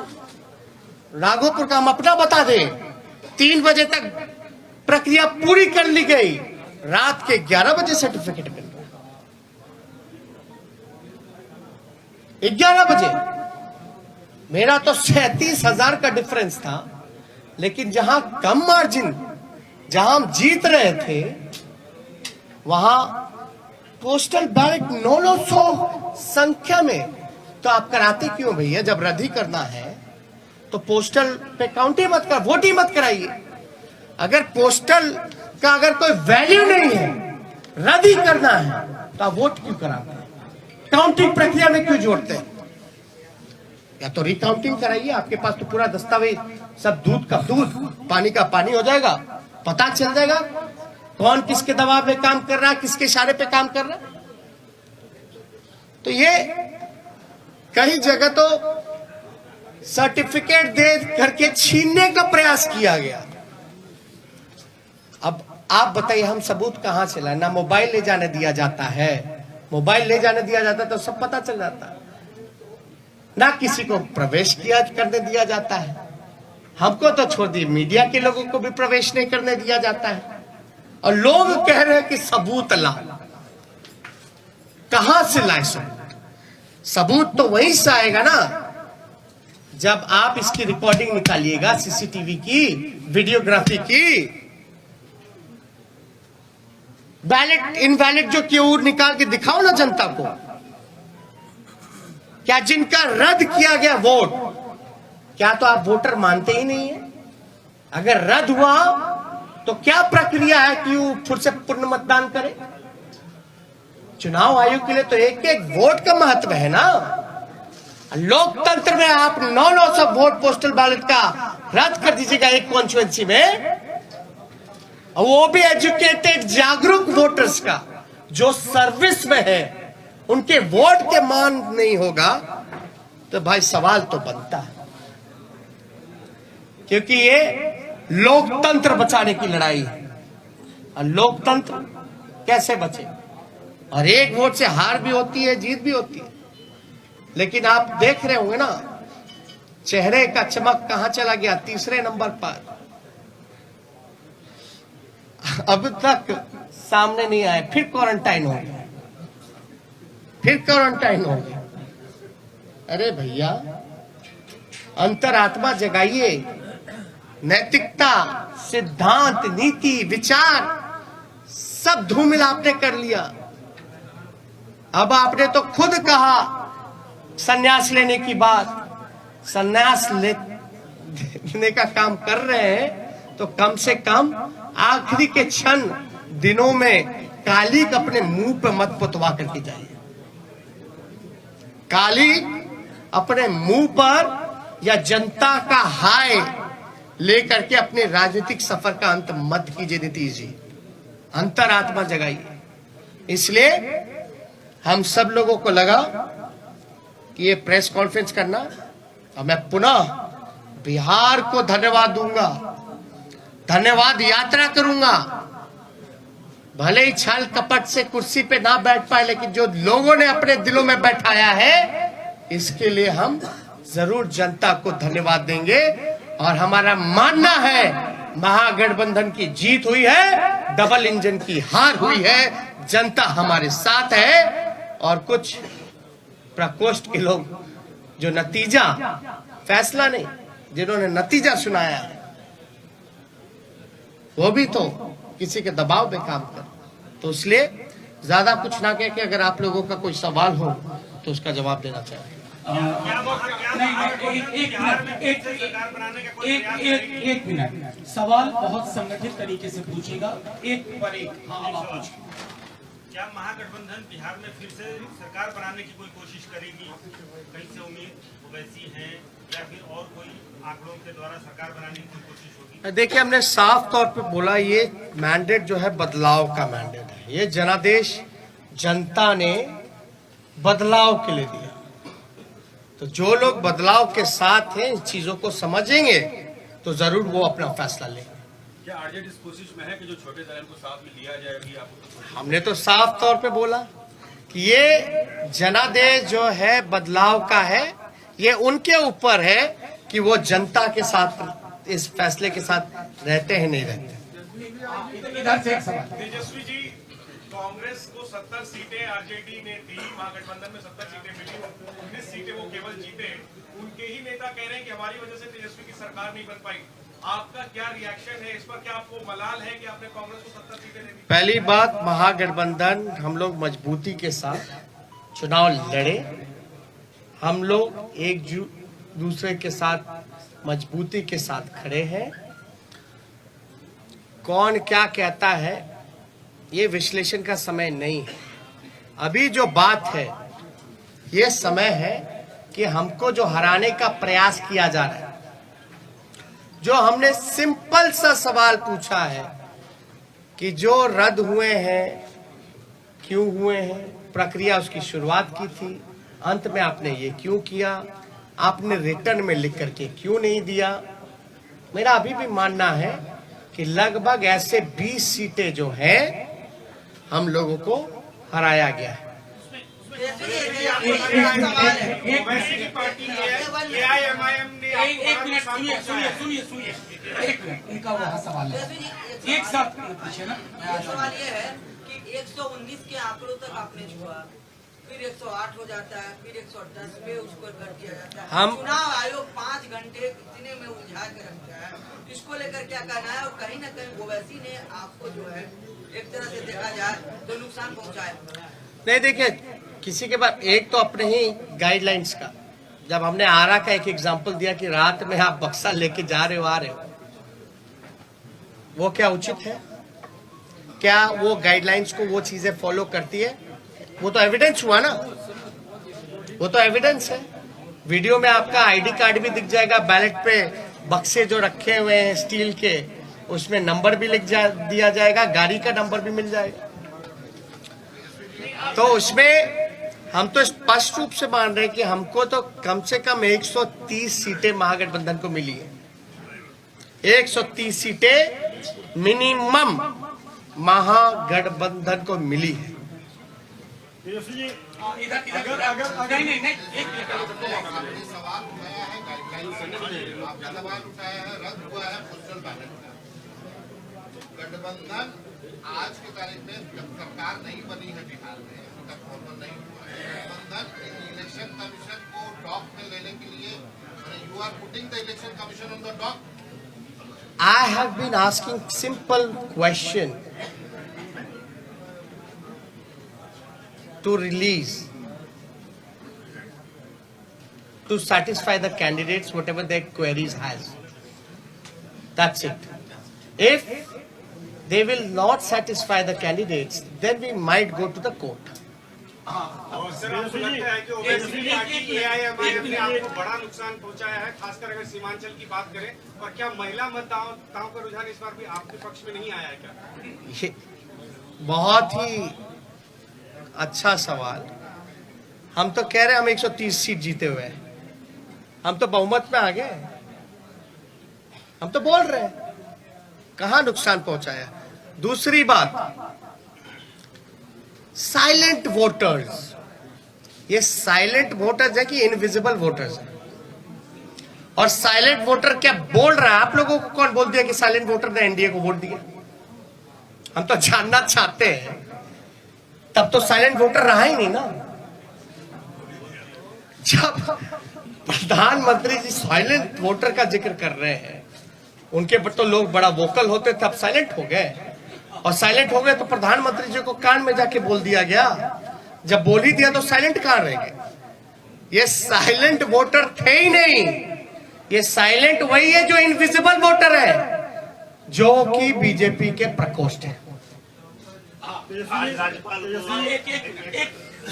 राघोपुर का हम अपना बता दें, 3 बजे तक प्रक्रिया पूरी कर ली गई, रात के 11 बजे सर्टिफिकेट मिल गया। 11 बजे मेरा तो 37,000 का डिफरेंस था, लेकिन जहां कम मार्जिन, जहां हम जीत रहे थे, वहां पोस्टल बैलेट 900 संख्या में। तो आप कराते क्यों भैया? जब रद्द ही करना है तो पोस्टल पे काउंट ही मत कर, वोट ही मत कराइए। अगर पोस्टल का अगर कोई वैल्यू नहीं है, रद्द ही करना है, तो आप वोट क्यों कराते हैं? काउंटिंग प्रक्रिया में क्यों जोड़ते हैं? या तो रिकाउंटिंग कराइए, आपके पास तो पूरा दस्तावेज, सब दूध का दूध, पानी का पानी हो जाएगा, पता चल जाएगा कौन किसके दबाव में काम कर रहा है, किसके इशारे पे काम कर रहा है। तो ये कई जगह तो सर्टिफिकेट दे करके छीनने का प्रयास किया गया। अब आप बताइए, हम सबूत कहां से लाए? ना मोबाइल ले जाने दिया जाता है, मोबाइल ले जाने दिया जाता तो सब पता चल जाता, ना किसी को प्रवेश किया करने दिया जाता है। हमको तो छोड़ दिए, मीडिया के लोगों को भी प्रवेश नहीं करने दिया जाता है, और लोग कह रहे हैं कि सबूत ला। कहां से लाए सबूत? सबूत तो वहीं से आएगा ना जब आप इसकी रिकॉर्डिंग निकालिएगा, सीसीटीवी की, वीडियोग्राफी की। वैलिड इनवैलिड जो क्यों निकाल के दिखाओ ना जनता को। क्या जिनका रद्द किया गया वोट, क्या तो आप वोटर मानते ही नहीं है? अगर रद्द हुआ तो क्या प्रक्रिया है कि वो फिर से पुनः मतदान करे? चुनाव आयोग के लिए तो एक एक वोट का महत्व है ना। लोकतंत्र में आप 900 वोट पोस्टल बैलेट का रद्द कर दीजिएगा एक कॉन्स्टिट्यूएंसी में, और वो भी एजुकेटेड जागरूक वोटर्स का जो सर्विस में है, उनके वोट के मान नहीं होगा, तो भाई सवाल तो बनता है। क्योंकि ये लोकतंत्र बचाने की लड़ाई है, और लोकतंत्र कैसे बचे? और एक वोट से हार भी होती है, जीत भी होती है। लेकिन आप देख रहे होंगे ना, चेहरे का चमक कहां चला गया? तीसरे नंबर पर। अब तक सामने नहीं आए, फिर क्वारंटाइन हो गया, फिर क्वारंटाइन हो गया। अरे भैया, अंतरात्मा जगाइए। नैतिकता, सिद्धांत, नीति, विचार सब धूमिल आपने कर लिया। अब आपने तो खुद कहा संन्यास लेने की बात। संन्यास लेने का काम कर रहे हैं तो कम से कम आखिरी के क्षण दिनों में कालिक अपने मुंह पे मत पुतवा करके जाइए। कालिक अपने मुंह पर या जनता का हाय लेकर के अपने राजनीतिक सफर का अंत मत कीजिए नीतीश जी। अंतरात्मा जगाइए। इसलिए हम सब लोगों को लगा कि ये प्रेस कॉन्फ्रेंस करना, और मैं पुनः बिहार को धन्यवाद दूंगा, धन्यवाद यात्रा करूंगा। भले ही छल कपट से कुर्सी पे ना बैठ पाए, लेकिन जो लोगों ने अपने दिलों में बैठाया है, इसके लिए हम जरूर जनता को धन्यवाद देंगे। और हमारा मानना है महागठबंधन की जीत हुई है, डबल इंजन की हार हुई है, जनता हमारे साथ है। और कुछ प्रकोष्ठ के लोग जो नतीजा, फैसला नहीं, जिन्होंने नतीजा सुनाया है, वो भी तो किसी के दबाव में काम कर। तो इसलिए ज्यादा कुछ ना कह के, अगर आप लोगों का कोई सवाल हो तो उसका जवाब देना चाहिए। एक मिनट, सवाल बहुत संगठित तरीके से पूछेगा, एक पर एक। हाँ, आप पूछिए। क्या महागठबंधन बिहार में फिर से सरकार बनाने की कोई कोशिश करेगी? कहीं से उम्मीद वैसी है, या फिर और कोई आंकड़ों के द्वारा सरकार बनाने की कोई कोशिश होगी? देखिए, हमने साफ तौर पे बोला ये मैंडेट जो है बदलाव का मैंडेट है। ये जनादेश जनता ने बदलाव के लिए दिया। तो जो लोग बदलाव के साथ हैं, इन चीजों को समझेंगे तो जरूर वो अपना फैसला लेंगे। क्या आरजेडी इस कोशिश में है कि जो छोटे दल को साथ में लिया जाए? अभी आपको हमने तो साफ तौर पे बोला कि ये जनादेश जो है बदलाव का है। ये उनके ऊपर है कि वो जनता के साथ, इस फैसले के साथ रहते हैं नहीं रहते। इधर से एक सवाल। तेजस्वी जी, कांग्रेस को 70 सीटें आरजेडी ने दी, महागठबंधन में 70 सीटें मिली, 19 सीटें वो केवल जीते। उनके ही नेता कह रहे हैं कि हमारी वजह से तेजस्वी की सरकार नहीं बन पाई। आपका क्या रिएक्शन है इस पर? क्या आपको मलाल है कि आपने कांग्रेस को 70 सीटें दे दी? पहली बात, महागठबंधन हम लोग मजबूती के साथ चुनाव लड़े। हम लोग एक दूसरे के साथ मजबूती के साथ खड़े हैं। कौन क्या कहता है ये विश्लेषण का समय नहीं है। अभी जो बात है, ये समय है कि हमको जो हराने का प्रयास किया जा रहा है, जो हमने सिंपल सा सवाल पूछा है कि जो रद्द हुए हैं क्यों हुए हैं, प्रक्रिया उसकी शुरुआत की थी, अंत में आपने ये क्यों किया, आपने रिटर्न में लिख करके क्यों नहीं दिया। मेरा अभी भी मानना है कि लगभग ऐसे 20 सीटें जो हैं हम लोगों को हराया गया है। वैसे की पार्टी है AIMIM ने एक मिनट सुनिए, एक मिनट, उनका वह सवाल है, एक साथ पूछे ना। सवाल ये है कि 119 के आंकड़ों तक आपने छुआ, फिर 108 हो जाता है, फिर 110 पे उसको कर दिया जाता है। हम- चुनाव आयोग 5 घंटे इतने में उलझा के रखता है, इसको लेकर क्या कहना है? और कहीं ना कहीं ओवैसी ने आपको जो है एक तरह से देखा जाए तो नुकसान पहुंचाया। नहीं, देखिए, किसी के पास एक तो अपने ही गाइडलाइंस का, जब हमने आरा का एक एग्जांपल दिया कि रात में आप बक्सा लेके जा रहे हो, आ रहे हो, वो क्या उचित है? क्या वो गाइडलाइंस को वो चीजें फॉलो करती है? वो तो एविडेंस हुआ ना, वो तो एविडेंस है। वीडियो में आपका आईडी कार्ड भी दिख जाएगा, बैलेट पे बक्से जो रखे हुए हैं स्टील के, उसमें नंबर भी दिया जाएगा, गाड़ी का नंबर भी मिल जाएगा। तो उसमें हम तो स्पष्ट रूप से मान रहे हैं कि हमको तो कम से कम 130 सीटें महागठबंधन को मिली है। 130 सीटें मिनिमम महागठबंधन को मिली है। तेजस्वी जी, इधर इधर अगर- नहीं नहीं नहीं, एक मिनट आपने सवाल उठाया है गाइडलाइन, आपने सवाल उठाया है रद्द हुआ है पोस्टल बैलेट का। गठबंधन आज की तारीख में जब सरकार नहीं बनी है बिहार में, अभी तक फॉर्मल नहीं हुआ है, गठबंधन इलेक्शन कमीशन को डॉक में लेने के लिए, you are putting the election commission on the dock. I have been asking simple question to release, to satisfy the candidates whatever their queries has. That's it. If they will not satisfy the candidates, then we might go to the court. और sir, आपको लगता है कि Owaisi party AIMIM ने आपको बड़ा नुकसान पहुंचाया है, खासकर अगर सीमांचल की बात करें? और क्या महिला मतदाताओं का रुझान इस बार भी आपके पक्ष में नहीं आया है क्या? ये बहुत ही अच्छा सवाल। हम तो कह रहे हैं हम 130 सीट जीते हुए हैं, हम तो बहुमत में आ गए, हम तो बोल रहे हैं कहां नुकसान पहुंचाया। दूसरी बात, साइलेंट वोटर्स, ये साइलेंट वोटर्स है कि इनविजिबल वोटर्स है? और साइलेंट वोटर क्या बोल रहा है? आप लोगों को कौन बोल दिया कि साइलेंट वोटर ने एनडीए को वोट दिया? हम तो जानना चाहते हैं। तब तो साइलेंट वोटर रहा ही नहीं ना। जब प्रधानमंत्री जी साइलेंट वोटर का जिक्र कर रहे हैं, उनके पर तो लोग बड़ा वोकल होते, तब साइलेंट हो गए। और साइलेंट हो गए तो प्रधानमंत्री जी को कान में जाके बोल दिया गया। जब बोल ही दिया तो साइलेंट कहां रह गए? ये साइलेंट वोटर थे ही नहीं। ये साइलेंट वही है जो इनविजिबल वोटर है, जो कि बीजेपी के प्रकोष्ठ है।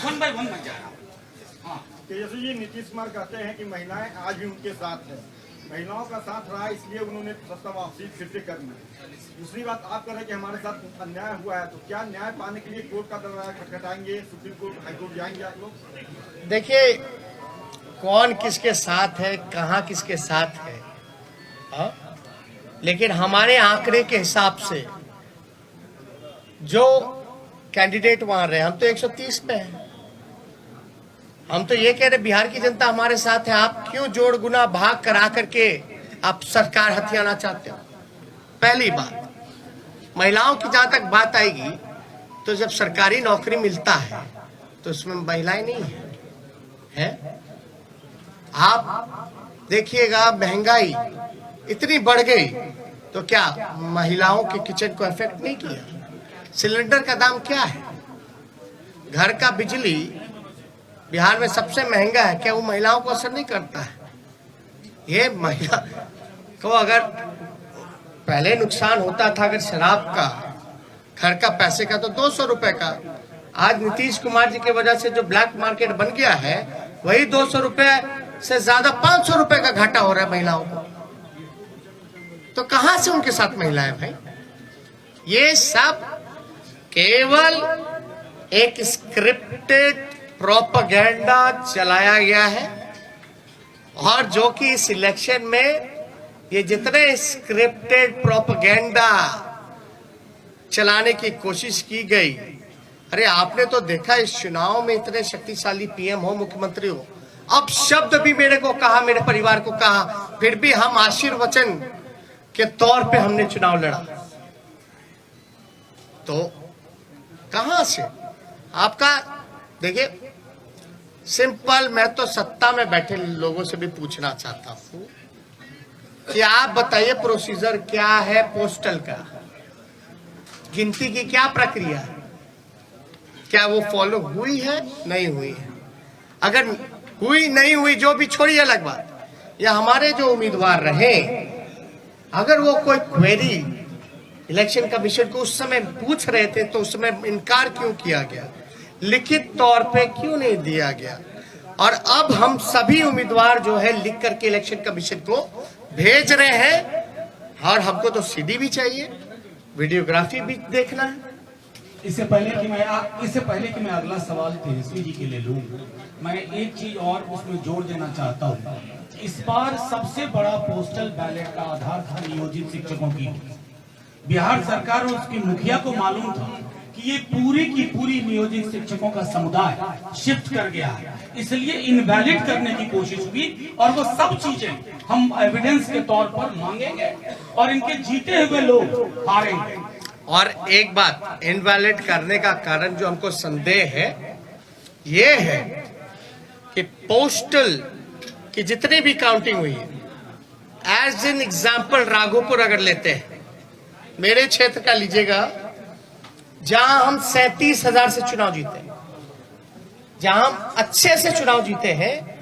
वन बाय वन बन जा रहा हूँ। तेजस्वी जी, नीतीश कुमार कहते हैं कि महिलाएं आज भी उनके साथ है, महिलाओं का साथ रहा इसलिए उन्होंने सत्ता वापसी फिर से करना है। दूसरी बात, आप कह रहे हैं कि हमारे साथ अन्याय हुआ है, तो क्या न्याय पाने के लिए कोर्ट का दरवाजा खटखटाएंगे, सुप्रीम कोर्ट, हाई कोर्ट जाएंगे आप लोग? देखिए, कौन किसके साथ है, कहां किसके साथ है, हा? लेकिन हमारे आंकड़े के हिसाब से जो कैंडिडेट वहां रहे, हम तो 130 पे हैं। हम तो ये कह रहे बिहार की जनता हमारे साथ है। आप क्यों जोड़ गुना भाग करा करके आप सरकार हथियाना चाहते हो? पहली बात, महिलाओं की जहां तक बात आएगी, तो जब सरकारी नौकरी मिलता है तो उसमें महिलाएं नहीं है? आप देखिएगा, महंगाई इतनी बढ़ गई तो क्या महिलाओं के किचन को इफेक्ट नहीं किया? सिलेंडर का दाम क्या है? घर का बिजली बिहार में सबसे महंगा है, क्या वो महिलाओं को असर नहीं करता है? ये महिला को अगर पहले नुकसान होता था अगर शराब का, घर का पैसे का, तो 200 रुपए का, आज नीतीश कुमार जी की वजह से जो ब्लैक मार्केट बन गया है, वही 200 रुपए से ज्यादा 500 रुपए का घाटा हो रहा है महिलाओं को। तो कहां से उनके साथ महिलाएं भाई? ये सब केवल एक स्क्रिप्टेड प्रोपेगेंडा चलाया गया है, और जो कि इस इलेक्शन में ये जितने स्क्रिप्टेड प्रोपेगेंडा चलाने की कोशिश की गई, अरे आपने तो देखा इस चुनाव में इतने शक्तिशाली पीएम हो, मुख्यमंत्री हो, अब शब्द भी मेरे को कहा, मेरे परिवार को कहा, फिर भी हम आशीर्वचन के तौर पे हमने चुनाव लड़ा। तो कहां से आपका, देखिए, सिंपल, मैं तो सत्ता में बैठे लोगों से भी पूछना चाहता हूँ कि आप बताइए प्रोसीजर क्या है पोस्टल का, गिनती की क्या प्रक्रिया है, क्या वो फॉलो हुई है नहीं हुई है? अगर हुई नहीं हुई जो भी छोड़िए अलग बात, या हमारे जो उम्मीदवार रहे अगर वो कोई क्वेरी इलेक्शन कमीशन को उस समय पूछ रहे थे तो उस समय इनकार क्यों किया गया, लिखित तौर पे क्यों नहीं दिया गया? और अब हम सभी उम्मीदवार जो है लिख करके इलेक्शन कमीशन को भेज रहे हैं, और हमको तो सीडी भी चाहिए, वीडियोग्राफी भी देखना है। इससे पहले कि मैं अगला सवाल तेजस्वी जी के लिए लूं, मैं एक चीज और उसमें जोड़ देना चाहता हूं। इस बार सबसे बड़ा पोस्टल बैलेट का आधार था नियोजित शिक्षकों की। बिहार सरकार और उसकी मुखिया को मालूम था कि ये पूरी की पूरी नियोजित शिक्षकों का समुदाय शिफ्ट कर गया है, इसलिए इनवैलिड करने की कोशिश हुई और वो सब चीजें हम एविडेंस के तौर पर मांगेंगे और इनके जीते हुए लोग हारेंगे। और एक बात, इनवैलिड करने का कारण जो हमको संदेह है ये है कि पोस्टल की जितनी भी काउंटिंग हुई है, एज एन एग्जाम्पल राघोपुर अगर लेते हैं, मेरे क्षेत्र का लीजिएगा, जहां हम 37,000 से चुनाव जीते हैं, जहां हम अच्छे से चुनाव जीते हैं,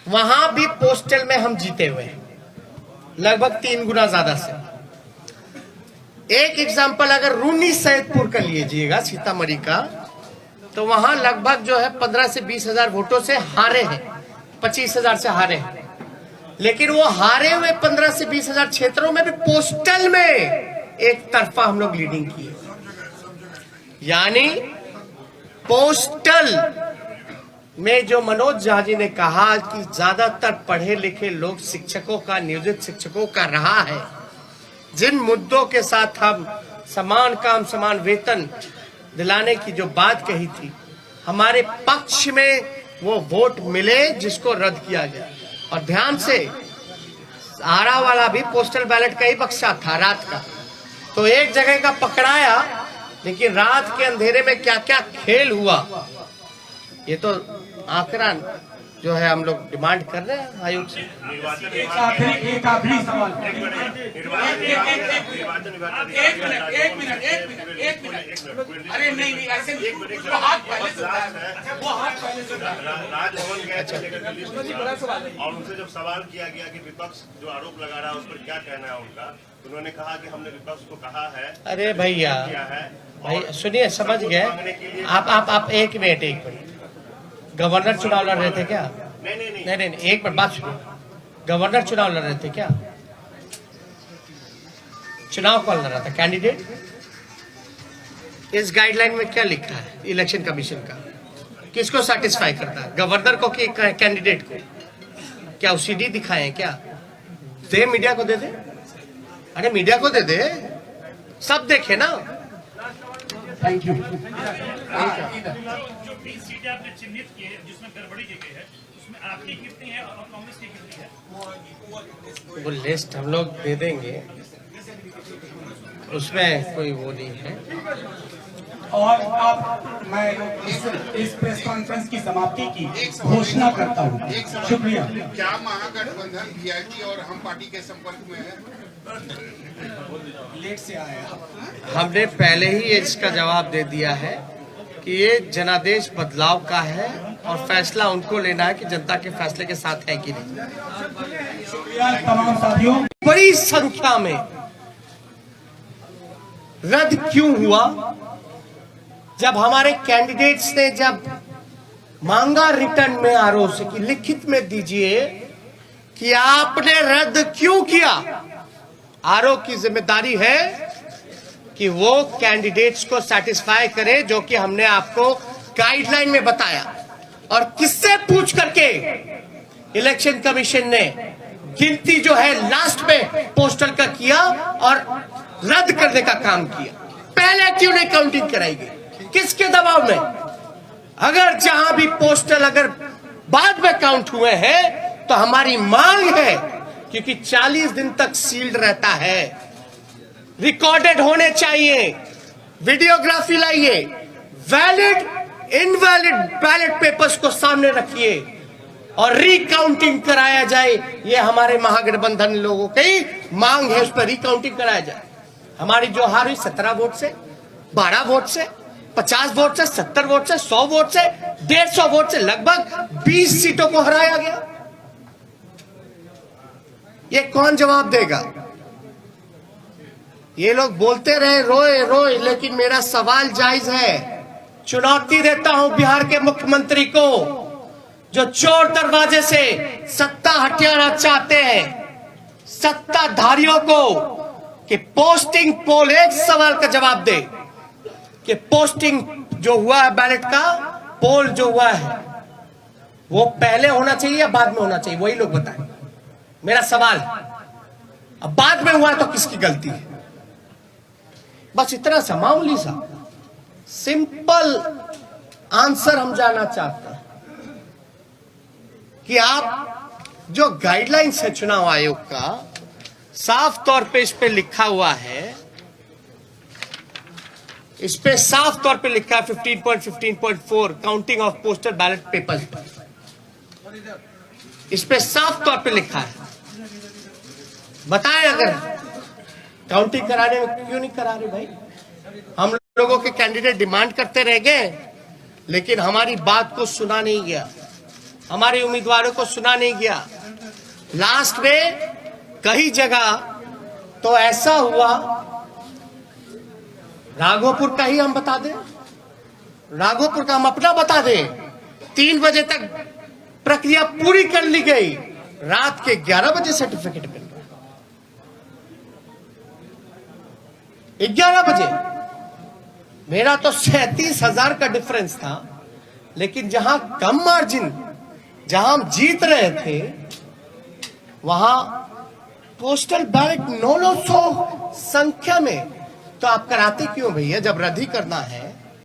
वहां भी पोस्टल में हम जीते हुए हैं लगभग 3 गुना ज्यादा से। एक एग्जाम्पल अगर रूनी सैदपुर का लीजिएगा, सीतामढ़ी का, तो वहां लगभग जो है 15 से 20,000 वोटों से हारे हैं, 25,000 से हारे हैं। लेकिन वो हारे हुए 15 से 20,000 क्षेत्रों में भी पोस्टल में एक तरफा हम लोग लीडिंग किए। यानी पोस्टल में जो मनोज झा जी ने कहा कि ज्यादातर पढ़े लिखे लोग शिक्षकों का, नियोजित शिक्षकों का रहा है, जिन मुद्दों के साथ हम समान काम समान वेतन दिलाने की जो बात कही थी, हमारे पक्ष में वो वोट मिले जिसको रद्द किया गया। और ध्यान से, आरा वाला भी पोस्टल बैलेट का ही बक्सा था रात का, तो एक जगह का पकड़ाया, लेकिन रात के अंधेरे में क्या क्या खेल हुआ, ये तो आंकड़ा जो है हम लोग डिमांड कर रहे हैं आयोग से। एक आखिरी सवाल। एक मिनट। अरे नहीं ऐसे वो हाथ पहले से राजभवन गए थे और उनसे जब सवाल किया गया कि विपक्ष जो आरोप लगा रहा है उस पर क्या कहना है उनका, उन्होंने कहा कि हमने विपक्ष को कहा है। अरे भैया भाई सुनिए, समझ गए आप। एक मिनट, गवर्नर चुनाव लड़ रहे थे क्या? नहीं, एक मिनट बात सुनिए। गवर्नर चुनाव लड़ रहे थे क्या? चुनाव कौन लड़ रहा था? कैंडिडेट। इस गाइडलाइन में क्या लिखा है इलेक्शन कमीशन का? किसको सेटिस्फाई करता है, गवर्नर को कि कैंडिडेट को? क्या सीडी दिखाए हैं क्या? दे, मीडिया को दे दे। अरे मीडिया को दे दे, सब देखे ना। Thank you. जो 20 सीटें आपने चिन्हित की है जिसमें गड़बड़ी की गई है, उसमें आपकी कितनी है और कांग्रेस की कितनी है? वो लिस्ट हम लोग दे देंगे, उसमें कोई वो नहीं है। और अब मैं इस प्रेस कॉन्फ्रेंस की समाप्ति की घोषणा करता हूँ। शुक्रिया। क्या महागठबंधन वीआईपी और हम पार्टी के संपर्क में है? लेट से आया। हमने पहले ही इसका जवाब दे दिया है कि ये जनादेश बदलाव का है और फैसला उनको लेना है कि जनता के फैसले के साथ है कि नहीं। शुक्रिया तमाम साथियों। बड़ी संख्या में रद्द क्यों हुआ? जब हमारे कैंडिडेट्स ने जब मांगा रिटर्न में आरओ से कि लिखित में दीजिए कि आपने रद्द क्यों किया, आरओ की जिम्मेदारी है कि वो कैंडिडेट्स को सेटिस्फाई करे जो कि हमने आपको गाइडलाइन में बताया। और किससे पूछ करके इलेक्शन कमीशन ने गिनती जो है लास्ट में पोस्टल का किया और रद्द करने का काम किया? पहले क्यों नहीं काउंटिंग कराई गई? किसके दबाव में? अगर जहां भी पोस्टल अगर बाद में काउंट हुए हैं तो हमारी मांग है, क्योंकि 40 दिन तक सील्ड रहता है, रिकॉर्डेड होने चाहिए, वीडियोग्राफी लाइए, वैलिड इनवैलिड बैलेट पेपर्स को सामने रखिए और रिकाउंटिंग कराया जाए। ये हमारे महागठबंधन लोगों की मांग है, उस पर रिकाउंटिंग कराया जाए। हमारी जो हार हुई 17 वोट से, 12 वोट से, 50 वोट से, 70 वोट से, 100 वोट से, 150 वोट से, लगभग 20 सीटों को हराया गया। ये कौन जवाब देगा? ये लोग बोलते रहे रोए रोए, लेकिन मेरा सवाल जायज है। चुनौती देता हूं बिहार के मुख्यमंत्री को, जो चोर दरवाजे से सत्ता हथियाना चाहते हैं, सत्ताधारियों को, कि पोस्टिंग पोल, एक सवाल का जवाब दे कि पोस्टिंग जो हुआ है बैलेट का, पोल जो हुआ है वो पहले होना चाहिए या बाद में होना चाहिए? वही लोग बताएं। मेरा सवाल, अब बाद में हुआ तो किसकी गलती है? बस इतना सा मामूली सा सिंपल आंसर हम जानना चाहते हैं कि आप जो गाइडलाइंस है चुनाव आयोग का, साफ तौर पे इस पे लिखा हुआ है, इस पे साफ तौर पे लिखा है 15.15.4 counting of postal ballot papers, इस पे साफ तौर पे लिखा है। बताएं अगर काउंटिंग कराने में क्यों नहीं करा रहे भाई? हम लोगों के कैंडिडेट डिमांड करते रह गए, लेकिन हमारी बात को सुना नहीं गया, हमारे उम्मीदवारों को सुना नहीं गया। लास्ट में कई जगह तो ऐसा हुआ, राघोपुर का ही हम बता दें, राघोपुर का हम अपना बता दें, 3 बजे तक प्रक्रिया पूरी कर ली गई, रात के 11 बजे सर्टिफिकेट मिल गया। 11 बजे मेरा तो 37,000 का डिफरेंस था, लेकिन जहां कम मार्जिन, जहां हम जीत रहे थे, वहां पोस्टल बैलेट 900 संख्या में। तो आप कराते क्यों भैया? जब रद्दी करना है